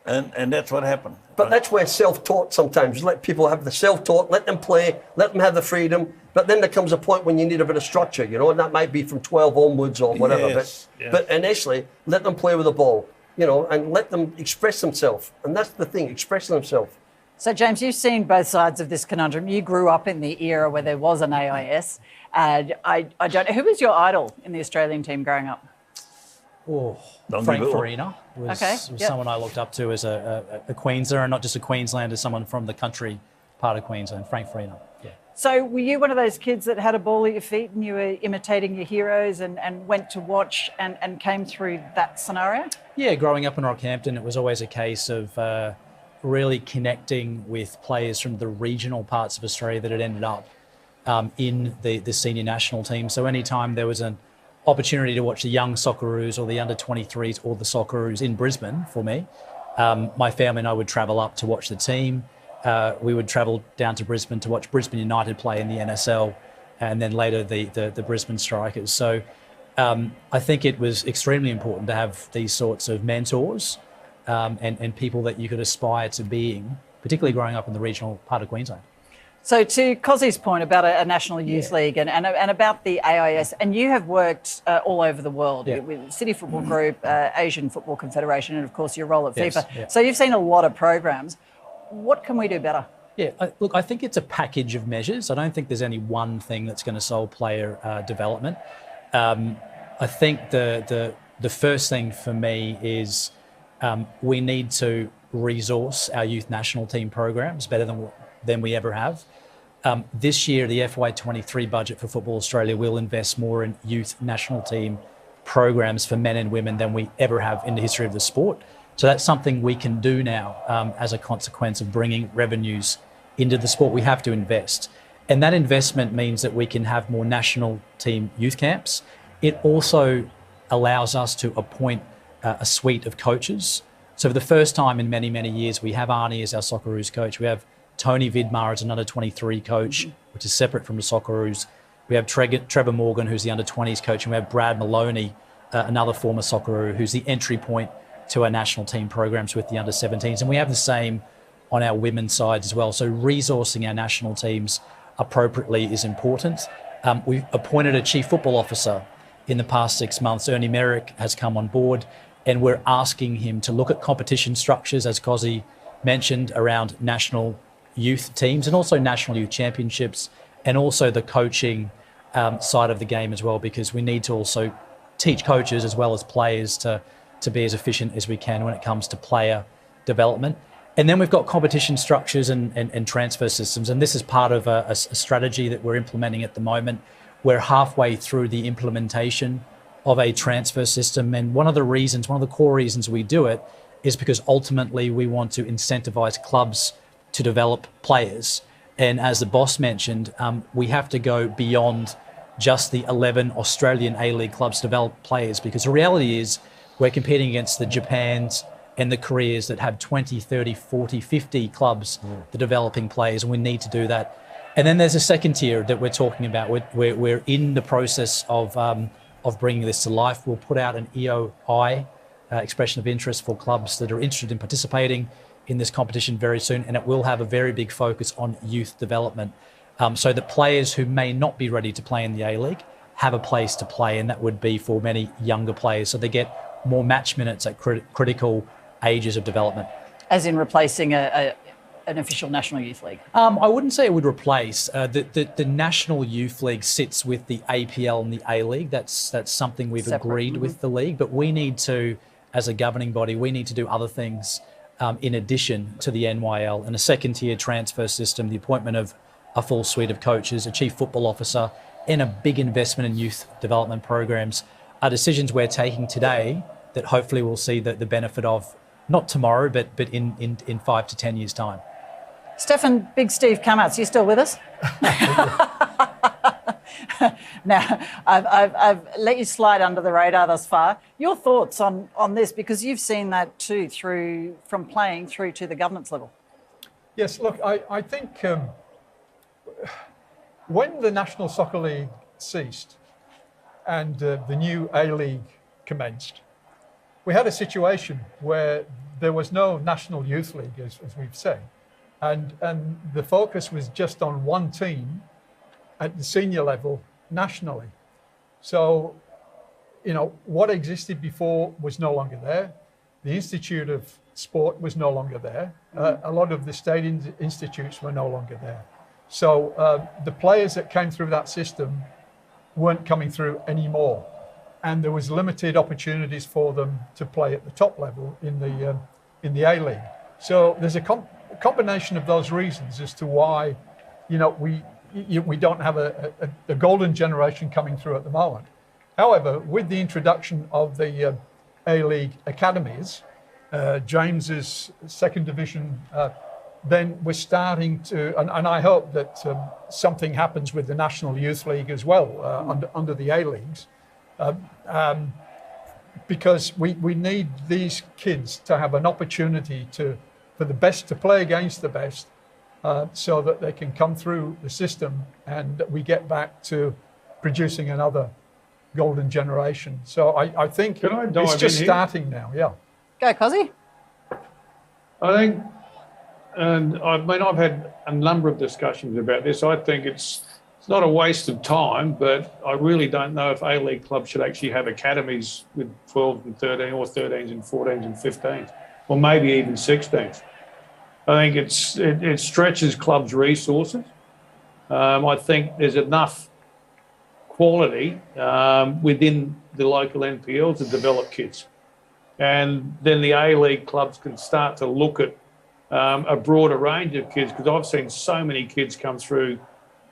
and that's what happened. But that's where self-taught sometimes. Let people have the self-taught, let them play, let them have the freedom. But then there comes a point when you need a bit of structure, you know, and that might be from 12 onwards or whatever. Yes, but initially, let them play with the ball, you know, and let them express themselves. And that's the thing, expressing themselves. So, James, you've seen both sides of this conundrum. You grew up in the era where there was an AIS. And I don't know, who was your idol in the Australian team growing up? Oh, Frank Farina was someone I looked up to as a Queenslander, and not just a Queenslander, someone from the country part of Queensland, Frank Farina. Yeah. So were you one of those kids that had a ball at your feet and you were imitating your heroes and went to watch and came through that scenario? Yeah, growing up in Rockhampton, it was always a case of really connecting with players from the regional parts of Australia that had ended up in the senior national team. So anytime there was an opportunity to watch the young Socceroos or the under-23s or the Socceroos in Brisbane for me, my family and I would travel up to watch the team. We would travel down to Brisbane to watch Brisbane United play in the NSL, and then later the Brisbane Strikers. So I think it was extremely important to have these sorts of mentors and people that you could aspire to being, particularly growing up in the regional part of Queensland. So to Cozzy's point about a national youth league and about the AIS, and you have worked all over the world with City Football Group, Asian Football Confederation, and of course your role at FIFA. Yeah. So you've seen a lot of programs. What can we do better? Yeah, look, I think it's a package of measures. I don't think there's any one thing that's going to solve player development. I think the first thing for me is we need to resource our youth national team programs better than we ever have. This year, the FY23 budget for Football Australia will invest more in youth national team programs for men and women than we ever have in the history of the sport. So that's something we can do now as a consequence of bringing revenues into the sport. We have to invest. And that investment means that we can have more national team youth camps. It also allows us to appoint a suite of coaches. So for the first time in many, many years, we have Arnie as our Socceroos coach. We have Tony Vidmar as an under-23 coach, which is separate from the Socceroos. We have Trevor Morgan, who's the under-20s coach, and we have Brad Maloney, another former Socceroo, who's the entry point to our national team programs with the under-17s. And we have the same on our women's side as well. So resourcing our national teams appropriately is important. We've appointed a chief football officer in the past 6 months. Ernie Merrick has come on board, and we're asking him to look at competition structures, as Cozzy mentioned, around national youth teams and also national youth championships, and also the coaching side of the game as well, because we need to also teach coaches as well as players to be as efficient as we can when it comes to player development. And then we've got competition structures and transfer systems. And this is part of a strategy that we're implementing at the moment. We're halfway through the implementation of a transfer system. And one of the core reasons we do it is because ultimately we want to incentivize clubs to develop players. And as the boss mentioned, we have to go beyond just the 11 Australian A-League clubs to develop players, because the reality is we're competing against the Japans and the Koreas that have 20, 30, 40, 50 clubs that are developing players, and we need to do that. And then there's a second tier that we're talking about. We're in the process of bringing this to life. We'll put out an EOI, expression of interest, for clubs that are interested in participating in this competition very soon, and it will have a very big focus on youth development, so that players who may not be ready to play in the A-League have a place to play, and that would be for many younger players, so they get more match minutes at critical ages of development. As in replacing an official National Youth League? I wouldn't say it would replace. The National Youth League sits with the APL and the A-League. That's something we've agreed with the league, but we need to, as a governing body, we need to do other things in addition to the NYL, and a second tier transfer system, the appointment of a full suite of coaches, a chief football officer, and a big investment in youth development programs are decisions we're taking today that hopefully we'll see the benefit of, not tomorrow, but in 5 to 10 years' time. Stefan, Big Steve Kamasz, you still with us? Now, I've let you slide under the radar thus far. Your thoughts on this, because you've seen that too, from playing through to the governance level. Yes, look, I think when the National Soccer League ceased and the new A-League commenced, we had a situation where there was no National Youth League, as we've said, and the focus was just on one team at the senior level nationally. So, what existed before was no longer there. The Institute of Sport was no longer there. A lot of the state institutes were no longer there. So the players that came through that system weren't coming through anymore. And there was limited opportunities for them to play at the top level in the A-League. So there's a combination of those reasons as to why, we don't have a golden generation coming through at the moment. However, with the introduction of the A-League academies, James's second division, then we're starting to, and I hope that something happens with the National Youth League as well, under the A-Leagues, because we need these kids to have an opportunity for the best to play against the best, so that they can come through the system and we get back to producing another golden generation. So I think it's just starting now, yeah. Go, Cosy. I think, and I've had a number of discussions about this. I think it's not a waste of time, but I really don't know if A-League clubs should actually have academies with 12 and 13 or 13s and 14s and 15s, or maybe even 16s. I think it stretches clubs' resources. I think there's enough quality within the local NPL to develop kids. And then the A-League clubs can start to look at a broader range of kids, because I've seen so many kids come through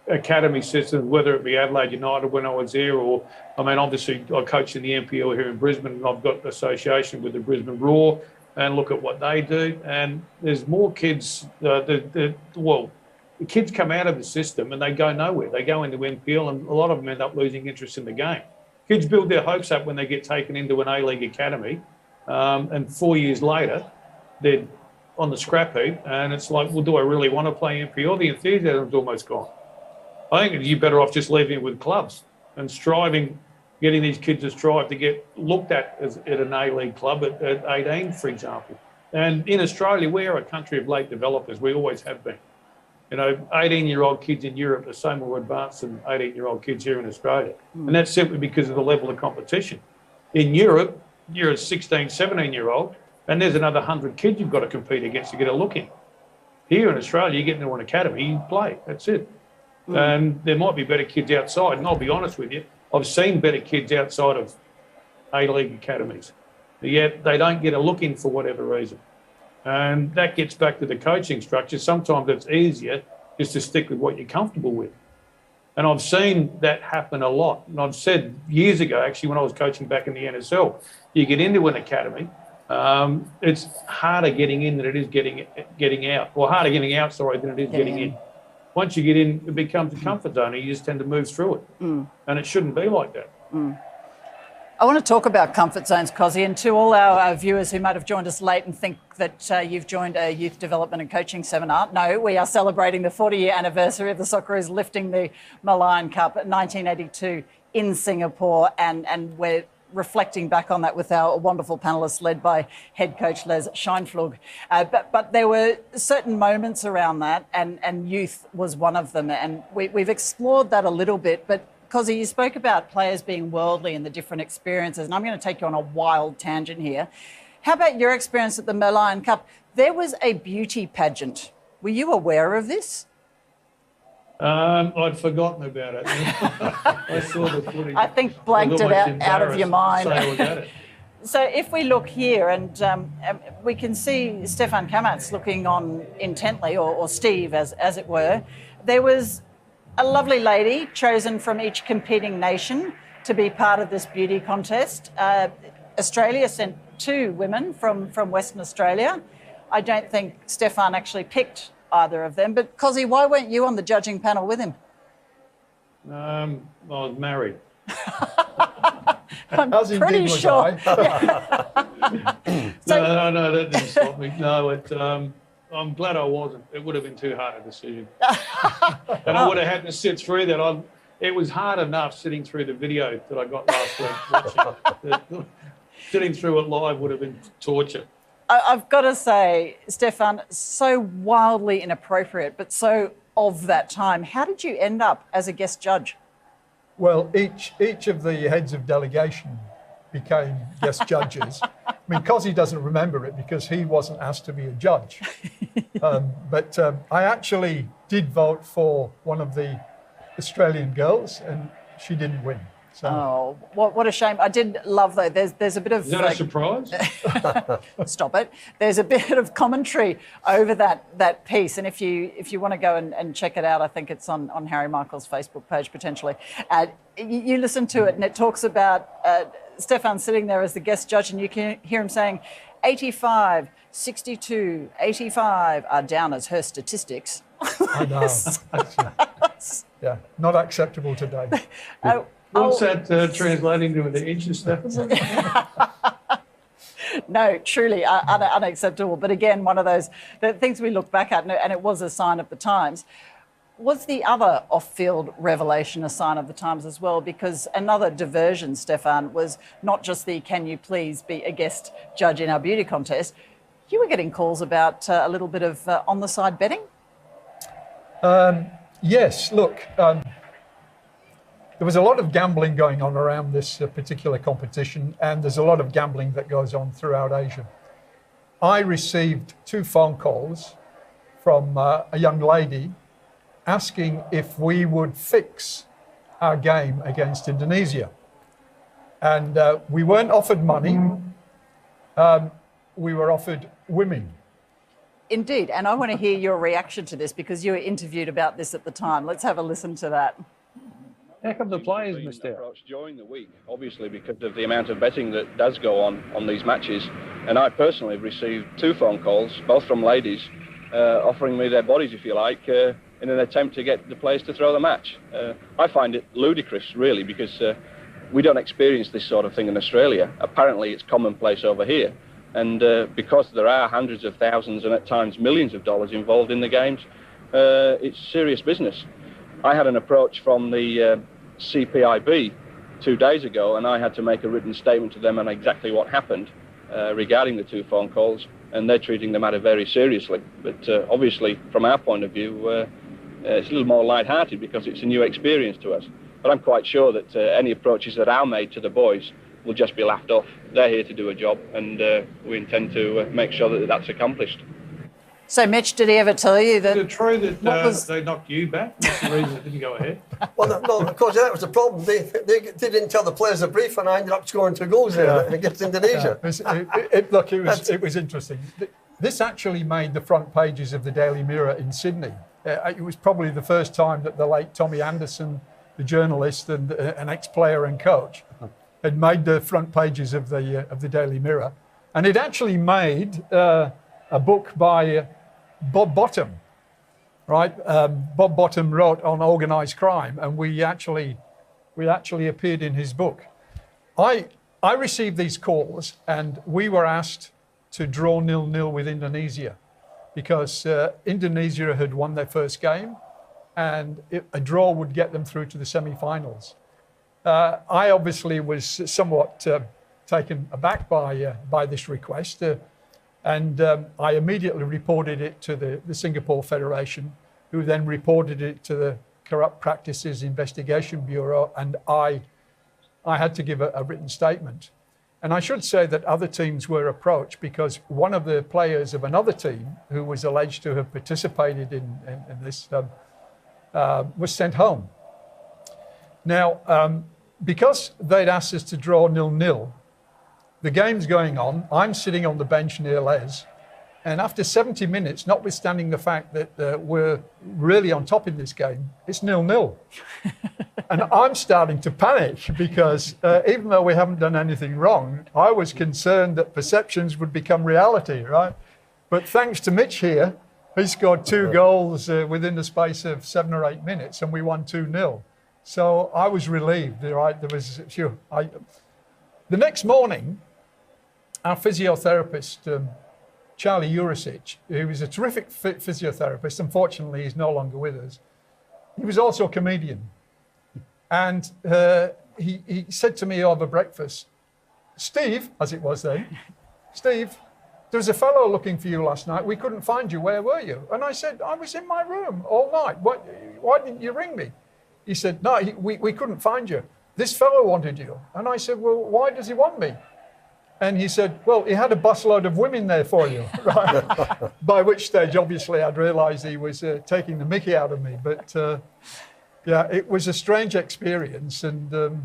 academy systems, whether it be Adelaide United when I was there, or, obviously I coach in the NPL here in Brisbane, and I've got association with the Brisbane Raw, and look at what they do. And there's more kids, the kids come out of the system and they go nowhere. They go into NPL and a lot of them end up losing interest in the game. Kids build their hopes up when they get taken into an A-League academy, and 4 years later, they're on the scrap heap, and it's like, well, do I really want to play NPL? The enthusiasm's almost gone. I think you're better off just leaving it with clubs and getting these kids to strive to get looked at at an A-League club at 18, for example. And in Australia, we are a country of late developers. We always have been. 18-year-old kids in Europe are so more advanced than 18-year-old kids here in Australia. And that's simply because of the level of competition. In Europe, you're a 16, 17-year-old, and there's another 100 kids you've got to compete against to get a look in. Here in Australia, you get into an academy, you play, that's it. And there might be better kids outside, and I'll be honest with you, I've seen better kids outside of A-League academies, yet they don't get a look in for whatever reason. And that gets back to the coaching structure. Sometimes it's easier just to stick with what you're comfortable with. And I've seen that happen a lot. And I've said years ago, actually, when I was coaching back in the NSL, you get into an academy, it's harder getting in than it is getting out. Or harder getting out, than it is getting in. Once you get in, it becomes a comfort zone and you just tend to move through it. And it shouldn't be like that. I want to talk about comfort zones, Cosy, and to all our viewers who might have joined us late and think that you've joined a youth development and coaching seminar. No, we are celebrating the 40-year anniversary of the Socceroos lifting the Merlion Cup in 1982 in Singapore, and we're reflecting back on that with our wonderful panellists led by head coach Les Scheinflug. But there were certain moments around that, and youth was one of them, and we've explored that a little bit, but Cosy, you spoke about players being worldly and the different experiences, and I'm going to take you on a wild tangent here. How about your experience at the Merlion Cup? There was a beauty pageant. Were you aware of this? I'd forgotten about it. I saw the footage. I think blanked it out of your mind. So if we look here, and we can see Stefan Kamasz looking on intently, or Steve, as it were. There was a lovely lady chosen from each competing nation to be part of this beauty contest. Australia sent 2 women from Western Australia. I don't think Stefan actually picked either of them. But Cosy, why weren't you on the judging panel with him? I was married. I'm pretty sure. No, that didn't stop me. No, I'm glad I wasn't. It would have been too hard a decision. And I would have had to sit through that. It was hard enough sitting through the video that I got last week. Watching. Sitting through it live would have been torture. I've got to say, Stefan, so wildly inappropriate, but so of that time. How did you end up as a guest judge? Well, each of the heads of delegation became guest judges. I mean, Cosy doesn't remember it because he wasn't asked to be a judge. But I actually did vote for one of the Australian girls, and she didn't win. So. Oh, what a shame. I did love, though, there's a bit of... Is that a surprise? Stop it. There's a bit of commentary over that piece, and if you want to go and check it out, I think it's on Harry Michael's Facebook page, potentially. You listen to it, and it talks about Stefan sitting there as the guest judge, and you can hear him saying, 85, 62, 85 are down as her statistics. I know. Yeah, not acceptable today. What's that translating to into inches, Stefan? No, truly unacceptable. But again, one of those things we look back at, and it was a sign of the times. Was the other off-field revelation a sign of the times as well? Because another diversion, Stefan, was not just the can you please be a guest judge in our beauty contest. You were getting calls about a little bit of on-the-side betting? Yes, look, there was a lot of gambling going on around this particular competition, and there's a lot of gambling that goes on throughout Asia. I received 2 phone calls from a young lady asking if we would fix our game against Indonesia. And we weren't offered money, we were offered women. Indeed, and I want to hear your reaction to this because you were interviewed about this at the time. Let's have a listen to that. How come the players missed out? Approached during the week, obviously because of the amount of betting that does go on these matches. And I personally have received 2 phone calls, both from ladies, offering me their bodies, if you like, in an attempt to get the players to throw the match. I find it ludicrous, really, because we don't experience this sort of thing in Australia. Apparently, it's commonplace over here. And because there are hundreds of thousands and at times millions of dollars involved in the games, it's serious business. I had an approach from the CPIB 2 days ago, and I had to make a written statement to them on exactly what happened regarding the 2 phone calls, and they're treating the matter very seriously. But obviously, from our point of view, it's a little more light-hearted because it's a new experience to us. But I'm quite sure that any approaches that are made to the boys will just be laughed off. They're here to do a job, and we intend to make sure that that's accomplished. So, Mitch, did he ever tell you that... Is it true that they knocked you back? That's the reason it didn't go ahead? Well, no, of course, that was the problem. They didn't tell the players the brief, and I ended up scoring 2 goals there against Indonesia. Look, it was interesting. This actually made the front pages of the Daily Mirror in Sydney. It was probably the first time that the late Tommy Anderson, the journalist and an ex-player and coach, had made the front pages of the Daily Mirror. And it actually made a book by Bob Bottom, right? Bob Bottom wrote on organised crime, and we actually appeared in his book. I received these calls, and we were asked to draw 0-0 with Indonesia because Indonesia had won their first game, and a draw would get them through to the semi-finals. I obviously was somewhat taken aback by this request, and I immediately reported it to the Singapore Federation, who then reported it to the Corrupt Practices Investigation Bureau, and I had to give a written statement. And I should say that other teams were approached because one of the players of another team who was alleged to have participated in this was sent home. Now, because they'd asked us to draw 0-0, the game's going on. I'm sitting on the bench near Les. And after 70 minutes, notwithstanding the fact that we're really on top in this game, it's 0-0. And I'm starting to panic because even though we haven't done anything wrong, I was concerned that perceptions would become reality, right? But thanks to Mitch here, he scored 2 goals within the space of 7 or 8 minutes, and we won 2-0. So I was relieved, right? The next morning, our physiotherapist, Charlie Jurisic, who was a terrific physiotherapist, unfortunately he's no longer with us, he was also a comedian. And he said to me over breakfast, Steve, as it was then, Steve, there was a fellow looking for you last night. We couldn't find you. Where were you? And I said, I was in my room all night. Why didn't you ring me? He said, no, we couldn't find you. This fellow wanted you. And I said, well, why does he want me? And he said, well, he had a busload of women there for you. Right? By which stage, obviously, I'd realised he was taking the mickey out of me. But yeah, it was a strange experience. And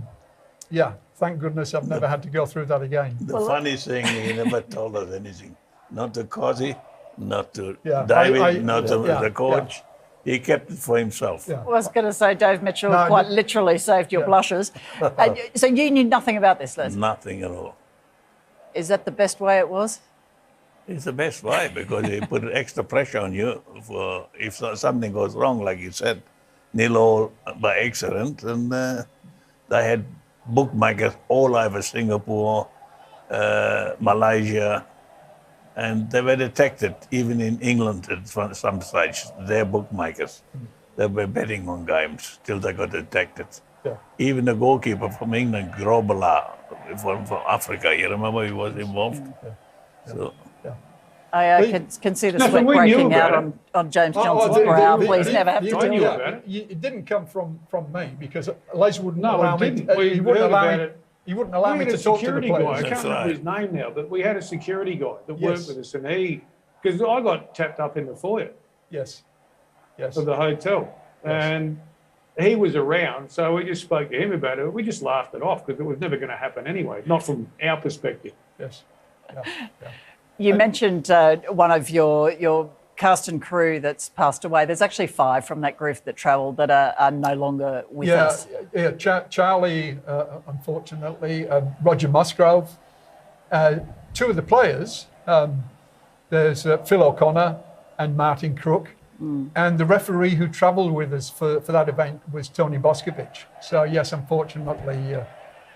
yeah, thank goodness I've never had to go through that again. The funny thing, he never told us anything. Not to Cozy, not to David, not to the coach. Yeah. He kept it for himself. Yeah. I was going to say, Dave Mitchell quite literally saved your blushes. So you knew nothing about this, Les? Nothing at all. Is that the best way it was? It's the best way because they put extra pressure on you for if something goes wrong, like you said, 0-0 by accident. And they had bookmakers all over Singapore, Malaysia, and they were detected even in England at some stage. Their bookmakers, they were betting on games till they got detected. Yeah. Even the goalkeeper from England, Grobela, from Africa, you remember he was involved? Yeah. So. I can see the sweat breaking out on James Johnson's brow. Please never have to do that. It didn't come from me because Les wouldn't allow me. He wouldn't allow me to talk to the players. I can't remember his name now, but we had a security guy that worked with us, and because I got tapped up in the foyer. Yes. Of the hotel, and he was around, so we just spoke to him about it. We just laughed it off because it was never going to happen anyway, not from our perspective. Yes. Yeah. You mentioned one of your cast and crew that's passed away. There's actually 5 from that group that travelled that are no longer with us. Yeah, Charlie, unfortunately, Roger Musgrove. 2 of the players, there's Phil O'Connor and Martin Crook. And the referee who travelled with us for that event was Tony Boscovich. So, yes, unfortunately,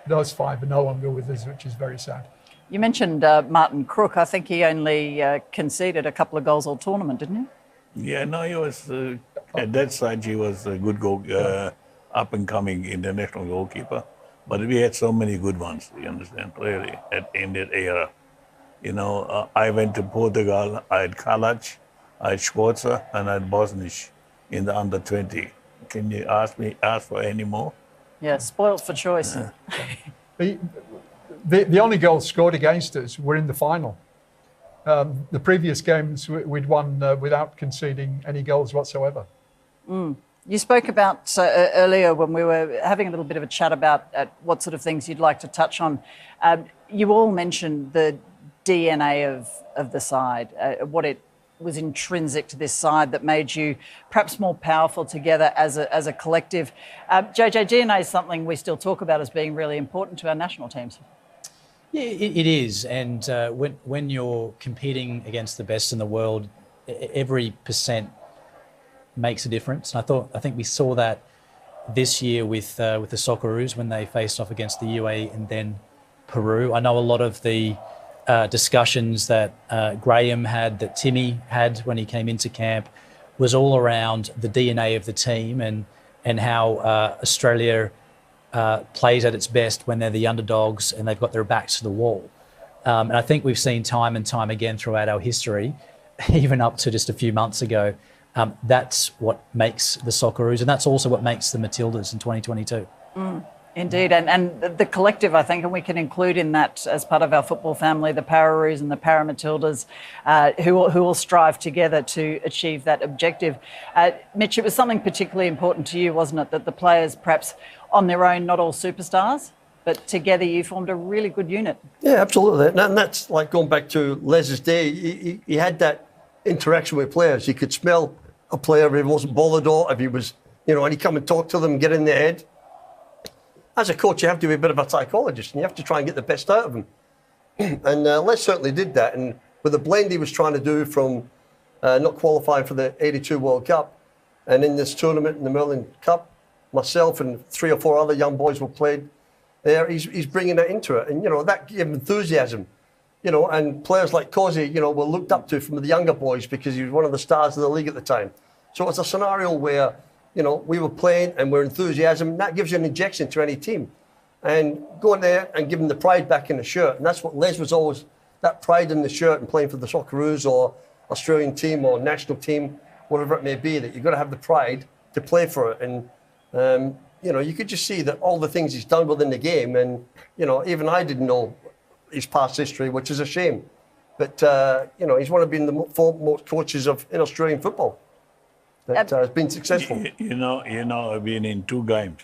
those 5 are no longer with us, which is very sad. You mentioned Martin Crook. I think he only conceded a couple of goals all tournament, didn't he? Yeah, no, he was, at that stage, he was a good up-and-coming international goalkeeper. But we had so many good ones, you understand, really, in that era. You know, I went to Portugal, I had Kalac, I had Schwarzer, and I had Bosnich in the under-20. Can you ask for any more? Yeah, spoiled for choice. The only goals scored against us were in the final. The previous games we'd won without conceding any goals whatsoever. You spoke about earlier when we were having a little bit of a chat about what sort of things you'd like to touch on. You all mentioned the DNA of the side, what it was intrinsic to this side that made you perhaps more powerful together as a collective. JJ, DNA is something we still talk about as being really important to our national teams. Yeah, it is. And when you're competing against the best in the world, every percent makes a difference. And I think we saw that this year with the Socceroos when they faced off against the UAE and then Peru. I know a lot of the discussions that Graham had, that Timmy had when he came into camp, was all around the DNA of the team and how Australia plays at its best when they're the underdogs and they've got their backs to the wall. And I think we've seen time and time again throughout our history, even up to just a few months ago, that's what makes the Socceroos, and that's also what makes the Matildas in 2022. Indeed, and the collective, I think, and we can include in that as part of our football family, the Pararoos and the Paramatildas, who will strive together to achieve that objective. Mitch, it was something particularly important to you, wasn't it, that the players, perhaps on their own, not all superstars, but together you formed a really good unit. Yeah, absolutely. And that's like going back to Les's day. He had that interaction with players. He could smell a player if he wasn't bothered or if he was, and he'd come and talk to them, get in their head. As a coach, you have to be a bit of a psychologist and you have to try and get the best out of them. And Les certainly did that. And with the blend he was trying to do from not qualifying for the 82 World Cup and in this tournament, in the Merlion Cup, myself and 3 or 4 other young boys were played there. He's bringing that into it. And, that gave him enthusiasm. And players like Kosi, were looked up to from the younger boys because he was one of the stars of the league at the time. So it's a scenario where we were playing and we're enthusiasm. That gives you an injection to any team. And going there and giving the pride back in the shirt. And that's what Les was always, that pride in the shirt and playing for the Socceroos or Australian team or national team, whatever it may be, that you've got to have the pride to play for it. And, you could just see that all the things he's done within the game. And, even I didn't know his past history, which is a shame. But, he's one of the foremost coaches in Australian football. That has been successful. I've been in 2 games.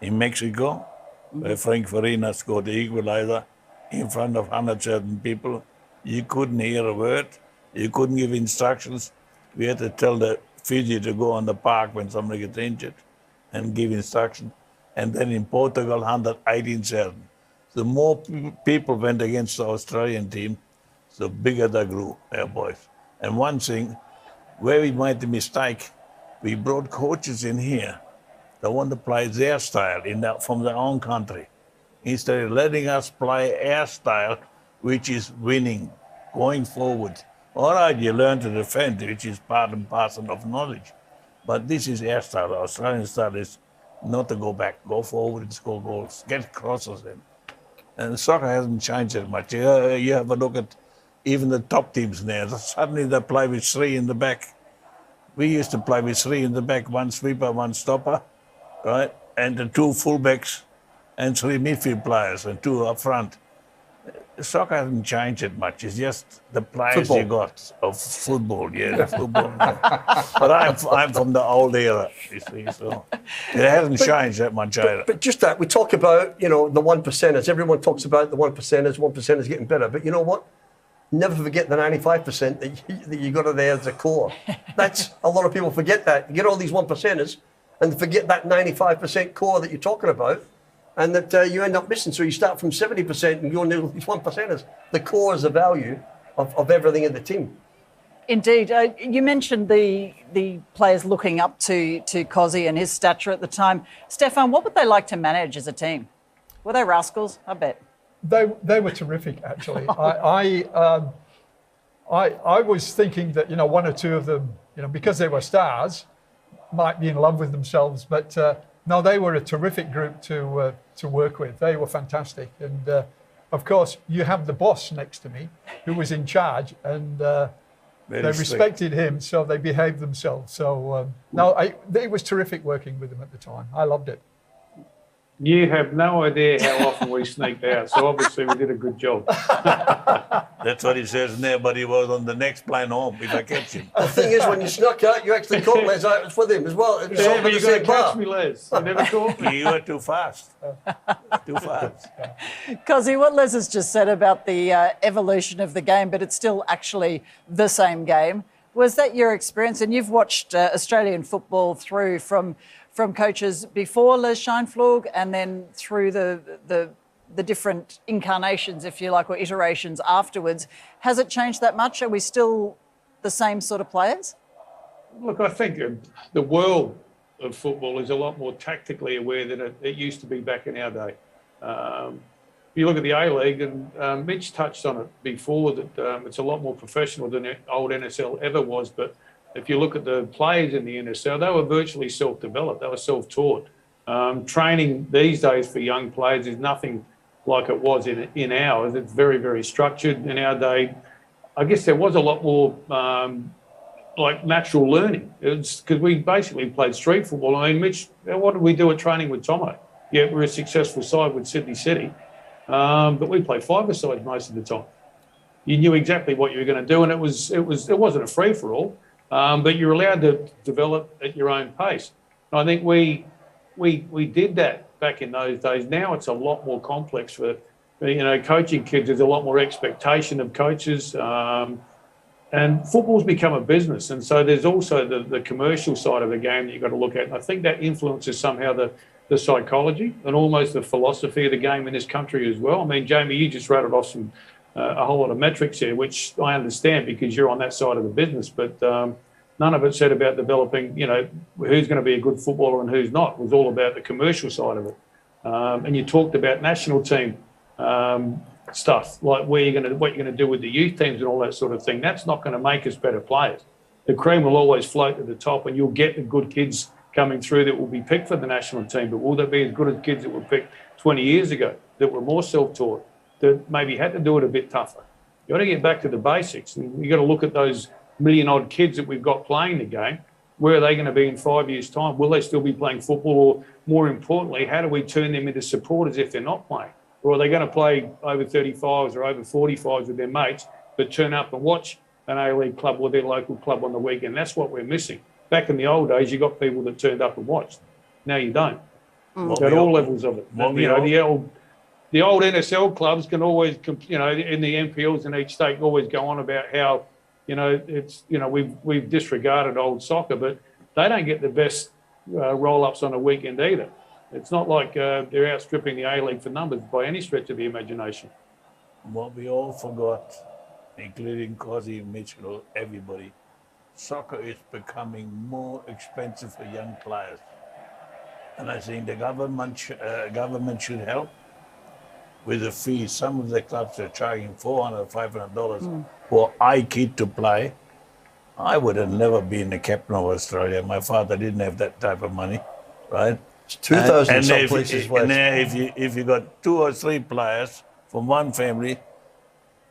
In Mexico, where Frank Farina scored the equalizer in front of 100,000 people. You couldn't hear a word. You couldn't give instructions. We had to tell the physio to go on the park when somebody gets injured and give instructions. And then in Portugal, 118,000. The more people went against the Australian team, the bigger they grew, our boys. And one thing, where we made the mistake, we brought coaches in here that want to play their style from their own country, instead of letting us play our style, which is winning, going forward. All right, you learn to defend, which is part and parcel of knowledge. But this is our style. The Australian style is not to go back, go forward and score goals, get crosses in. And soccer hasn't changed that much. You have a look at even the top teams now. Suddenly they play with 3 in the back. We used to play with 3 in the back, 1 sweeper, 1 stopper, right? And the 2 fullbacks and 3 midfield players and 2 up front. Soccer hasn't changed that much. It's just the players you got of football. Yeah, football. But I'm from the old era, you see, so it hasn't changed that much either. But just that, we talk about, the 1%ers. Everyone talks about the 1%ers getting better. But you know what? Never forget the 95% that you got there as a core. That's a lot of people forget that. You get all these 1%ers and forget that 95% core that you're talking about, and that you end up missing. So you start from 70% and you're near these 1%ers. The core is the value of everything in the team. Indeed. You mentioned the players looking up to Kosi and his stature at the time. Stefan, what would they like to manage as a team? Were they rascals? I bet. They were terrific, actually. I was thinking that 1 or 2 of them, because they were stars, might be in love with themselves. But no, they were a terrific group to work with. They were fantastic. And of course, you have the boss next to me, who was in charge, and they respected him, so they behaved themselves. So it was terrific working with them at the time. I loved it. You have no idea how often we sneaked out, so obviously we did a good job. That's what he says there, but he was on the next plane home if I catch him. The thing is, when you snuck out, you actually caught Les out with him as well. It was all Yeah, in but the you got to same bar. catch me, Les. You never caught me. You were too fast. Too fast. Cosy, what Les has just said about the evolution of the game, but it's still actually the same game. Was that your experience? And you've watched Australian football through from coaches before Les Scheinflug and then through the different incarnations, if you like, or iterations afterwards. Has it changed that much? Are we still the same sort of players? Look, I think the world of football is a lot more tactically aware than it used to be back in our day. You look at the A-League, and Mitch touched on it before, that it's a lot more professional than old NSL ever was. But if you look at the players in the NSL, they were virtually self-developed. They were self-taught. Training these days for young players is nothing like it was in ours. It's very, very structured. In our day, I guess there was a lot more like natural learning. It's because we basically played street football. I mean, Mitch, what did we do at training with Tomo? Yeah, we're a successful side with Sydney City. But we played five-a-side most of the time. You knew exactly what you were going to do, and it wasn't a free-for-all, but you're allowed to develop at your own pace. And I think we did that back in those days. Now it's a lot more complex for coaching kids. There's a lot more expectation of coaches, and football's become a business. And so there's also the commercial side of the game that you've got to look at. And I think that influences somehow the psychology and almost the philosophy of the game in this country as well. I mean, Jamie, you just rattled off a whole lot of metrics here, which I understand because you're on that side of the business, but none of it said about developing, who's going to be a good footballer and who's not. It was all about the commercial side of it. And you talked about national team stuff, like what you're going to do with the youth teams and all that sort of thing. That's not going to make us better players. The cream will always float to the top, and you'll get the good kids coming through that will be picked for the national team. But will they be as good as kids that were picked 20 years ago, that were more self-taught, that maybe had to do it a bit tougher? You've got to get back to the basics, and you've got to look at those million-odd kids that we've got playing the game. Where are they going to be in 5 years' time? Will they still be playing football? Or more importantly, how do we turn them into supporters if they're not playing? Or are they going to play over 35s or over 45s with their mates, but turn up and watch an A-League club or their local club on the weekend? That's what we're missing. Back in the old days, you got people that turned up and watched. Now you don't. At all levels of it. And, the old NSL clubs can always, in the NPLs in each state, always go on about how, we've disregarded old soccer, but they don't get the best roll-ups on a weekend either. It's not like they're outstripping the A-League for numbers by any stretch of the imagination. What we all forgot, including Cosy, Mitchell, everybody, soccer is becoming more expensive for young players. And I think the government should help with the fees. Some of the clubs are charging $400, $500 for a kid to play. I would have never been the captain of Australia. My father didn't have that type of money, right? It's 2,000 in some places. And if you got 2 or 3 players from one family,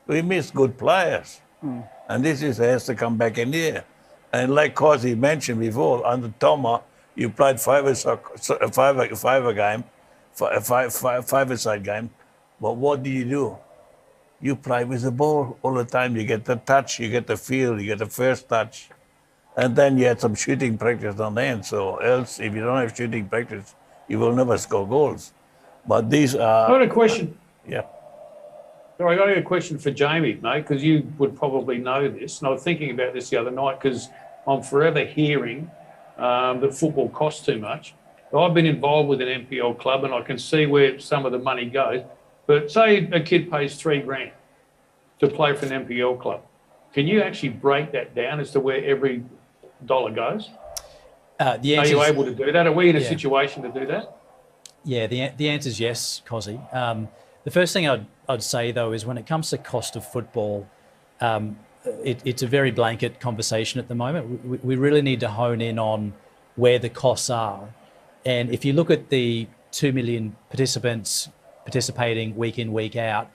we miss good players. And this has to come back in here. And like Cosy mentioned before, under Toma, you played five-a-side game. But what do? You play with the ball all the time. You get the touch, you get the feel, you get the first touch. And then you had some shooting practice on the end. So else, if you don't have shooting practice, you will never score goals. But these are... I got a question. Yeah. Sorry, I got a question for Jamie, mate, because you would probably know this. And I was thinking about this the other night because I'm forever hearing that football costs too much. I've been involved with an NPL club and I can see where some of the money goes. But say a kid pays $3,000 to play for an NPL club. Can you actually break that down as to where every dollar goes? Are you able to do that? Are we in a situation to do that? Yeah, the answer is yes, Cosy. The first thing I'd say, though, is when it comes to cost of football, it's a very blanket conversation at the moment. We really need to hone in on where the costs are. And if you look at the 2 million participants participating week in, week out,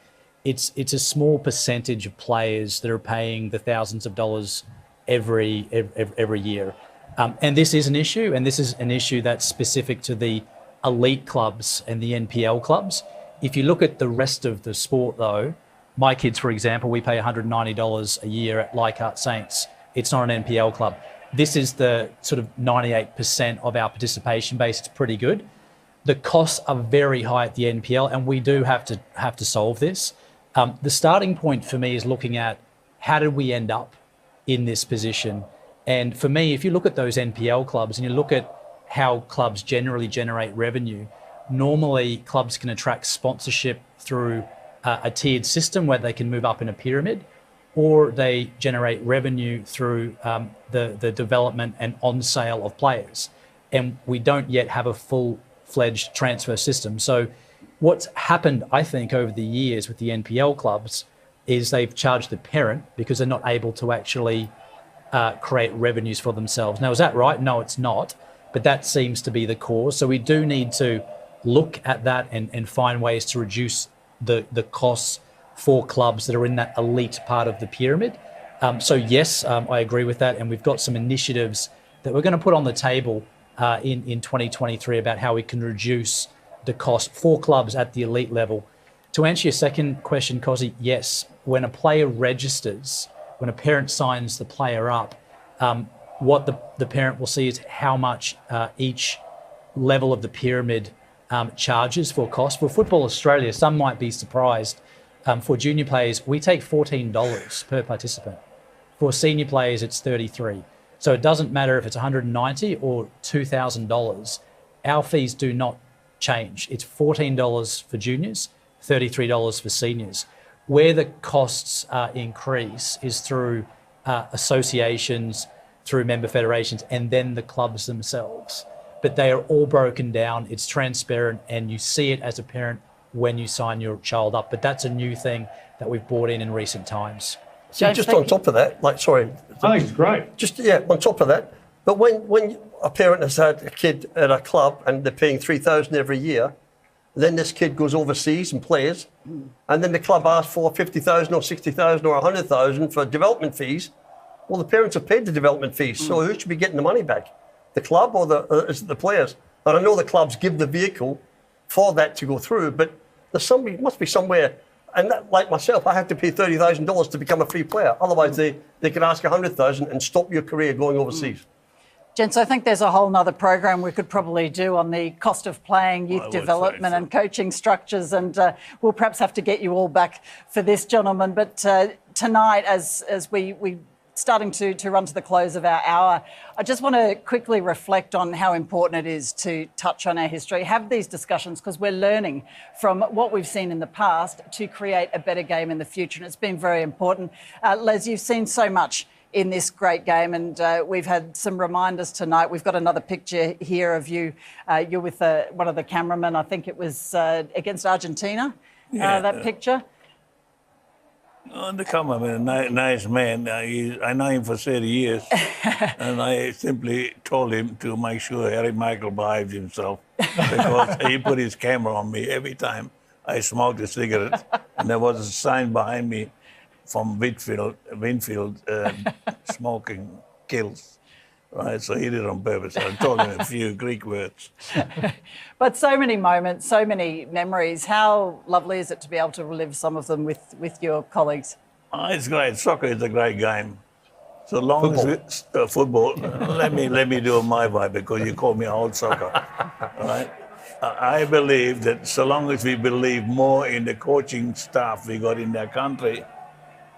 it's a small percentage of players that are paying the thousands of dollars every year. And this is an issue, and this is an issue that's specific to the elite clubs and the NPL clubs. If you look at the rest of the sport, though, my kids, for example, we pay $190 a year at Leichhardt Saints. It's not an NPL club. This is the sort of 98% of our participation base. It's pretty good. The costs are very high at the NPL, and we do have to solve this. The starting point for me is looking at how did we end up in this position? And for me, if you look at those NPL clubs and you look at how clubs generally generate revenue, normally clubs can attract sponsorship through a tiered system where they can move up in a pyramid, or they generate revenue through the development and on sale of players. And we don't yet have a full-fledged transfer system. So what's happened, I think, over the years with the NPL clubs is they've charged the parent because they're not able to actually create revenues for themselves. Now, is that right? No, it's not. But that seems to be the cause. So we do need to look at that and find ways to reduce the costs for clubs that are in that elite part of the pyramid. So yes, I agree with that. And we've got some initiatives that we're going to put on the table in 2023 about how we can reduce the cost for clubs at the elite level. To answer your second question, Cosy, yes, when a player registers, when a parent signs the player up, what the parent will see is how much each level of the pyramid charges for cost. For Football Australia, some might be surprised. For junior players, we take $14 per participant. For senior players, it's $33. So it doesn't matter if it's $190 or $2,000. Our fees do not change. It's $14 for juniors, $33 for seniors. Where the costs increase is through associations, through member federations, and then the clubs themselves. But they are all broken down. It's transparent, and you see it as a parent when you sign your child up. But that's a new thing that we've brought in recent times. See, just on top of that, I think it's great. Just, yeah, on top of that. But when a parent has had a kid at a club and they're paying $3,000 every year, then this kid goes overseas and plays, and then the club asks for $50,000 or $60,000 or $100,000 for development fees. Well, the parents have paid the development fees, so who should be getting the money back? The club or is it the players? And I know the clubs give the vehicle for that to go through, but there's must be somewhere. And that, like myself, I have to pay $30,000 to become a free player. Otherwise, they could ask $100,000 and stop your career going overseas. Gents, I think there's a whole nother program we could probably do on the cost of playing, youth development and coaching structures, and we'll perhaps have to get you all back for this, gentlemen. But tonight, as we starting to run to the close of our hour, I just want to quickly reflect on how important it is to touch on our history, have these discussions, because we're learning from what we've seen in the past to create a better game in the future. And it's been very important. Les, you've seen so much in this great game, and we've had some reminders tonight. We've got another picture here of you. You're with one of the cameramen. I think it was against Argentina, that picture. The cameraman, a nice man. I know him for 30 years, and I simply told him to make sure Harry Michael behaves himself, because he put his camera on me every time I smoked a cigarette, and there was a sign behind me from Winfield, smoking kills. Right, so he did it on purpose. I told him a few Greek words. But so many moments, so many memories. How lovely is it to be able to relive some of them with your colleagues? It's great. Soccer is a great game. So long as football. Let me do my vibe, because you call me old soccer. Right? I believe that so long as we believe more in the coaching staff we got in their country,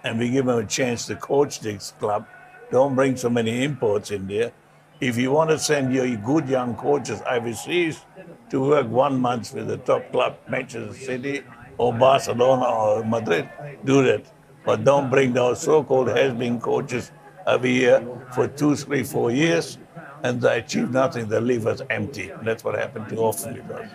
and we give them a chance to coach this club, don't bring so many imports in there. If you want to send your good young coaches overseas to work 1 month with the top club, Manchester City or Barcelona or Madrid, do that. But don't bring those so-called has-been coaches over here for 2, 3, 4 years, and they achieve nothing. They leave us empty. And that's what happened too often with us.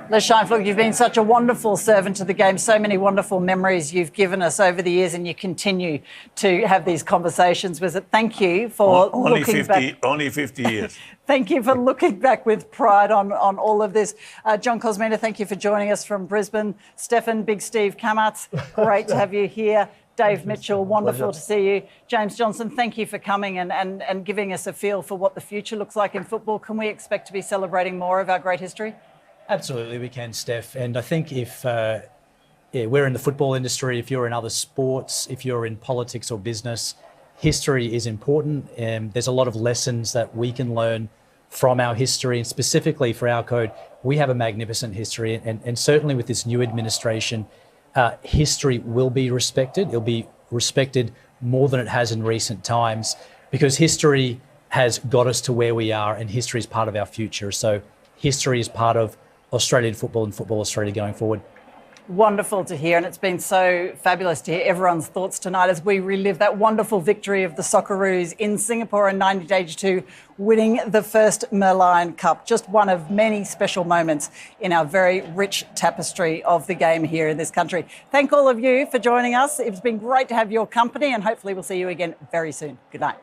Les Scheinflug, you've been such a wonderful servant to the game. So many wonderful memories you've given us over the years, and you continue to have these conversations with it. Thank you for looking back. Only 50 years. Thank you for looking back with pride on all of this. John Kosmina, thank you for joining us from Brisbane. Stefan, Big Steve Kamasz, great to have you here. Dave Mitchell, wonderful to see you. James Johnson, thank you for coming and giving us a feel for what the future looks like in football. Can we expect to be celebrating more of our great history? Absolutely, we can, Steph. And I think if we're in the football industry, if you're in other sports, if you're in politics or business, history is important. And there's a lot of lessons that we can learn from our history, and specifically for our code, we have a magnificent history. And certainly with this new administration, history will be respected. It'll be respected more than it has in recent times, because history has got us to where we are, and history is part of our future. So history is part of Australian football and Football Australia going forward. Wonderful to hear, and it's been so fabulous to hear everyone's thoughts tonight as we relive that wonderful victory of the Socceroos in Singapore in 1982, winning the first Merlion Cup. Just one of many special moments in our very rich tapestry of the game here in this country. Thank all of you for joining us. It's been great to have your company, and hopefully we'll see you again very soon. Good night.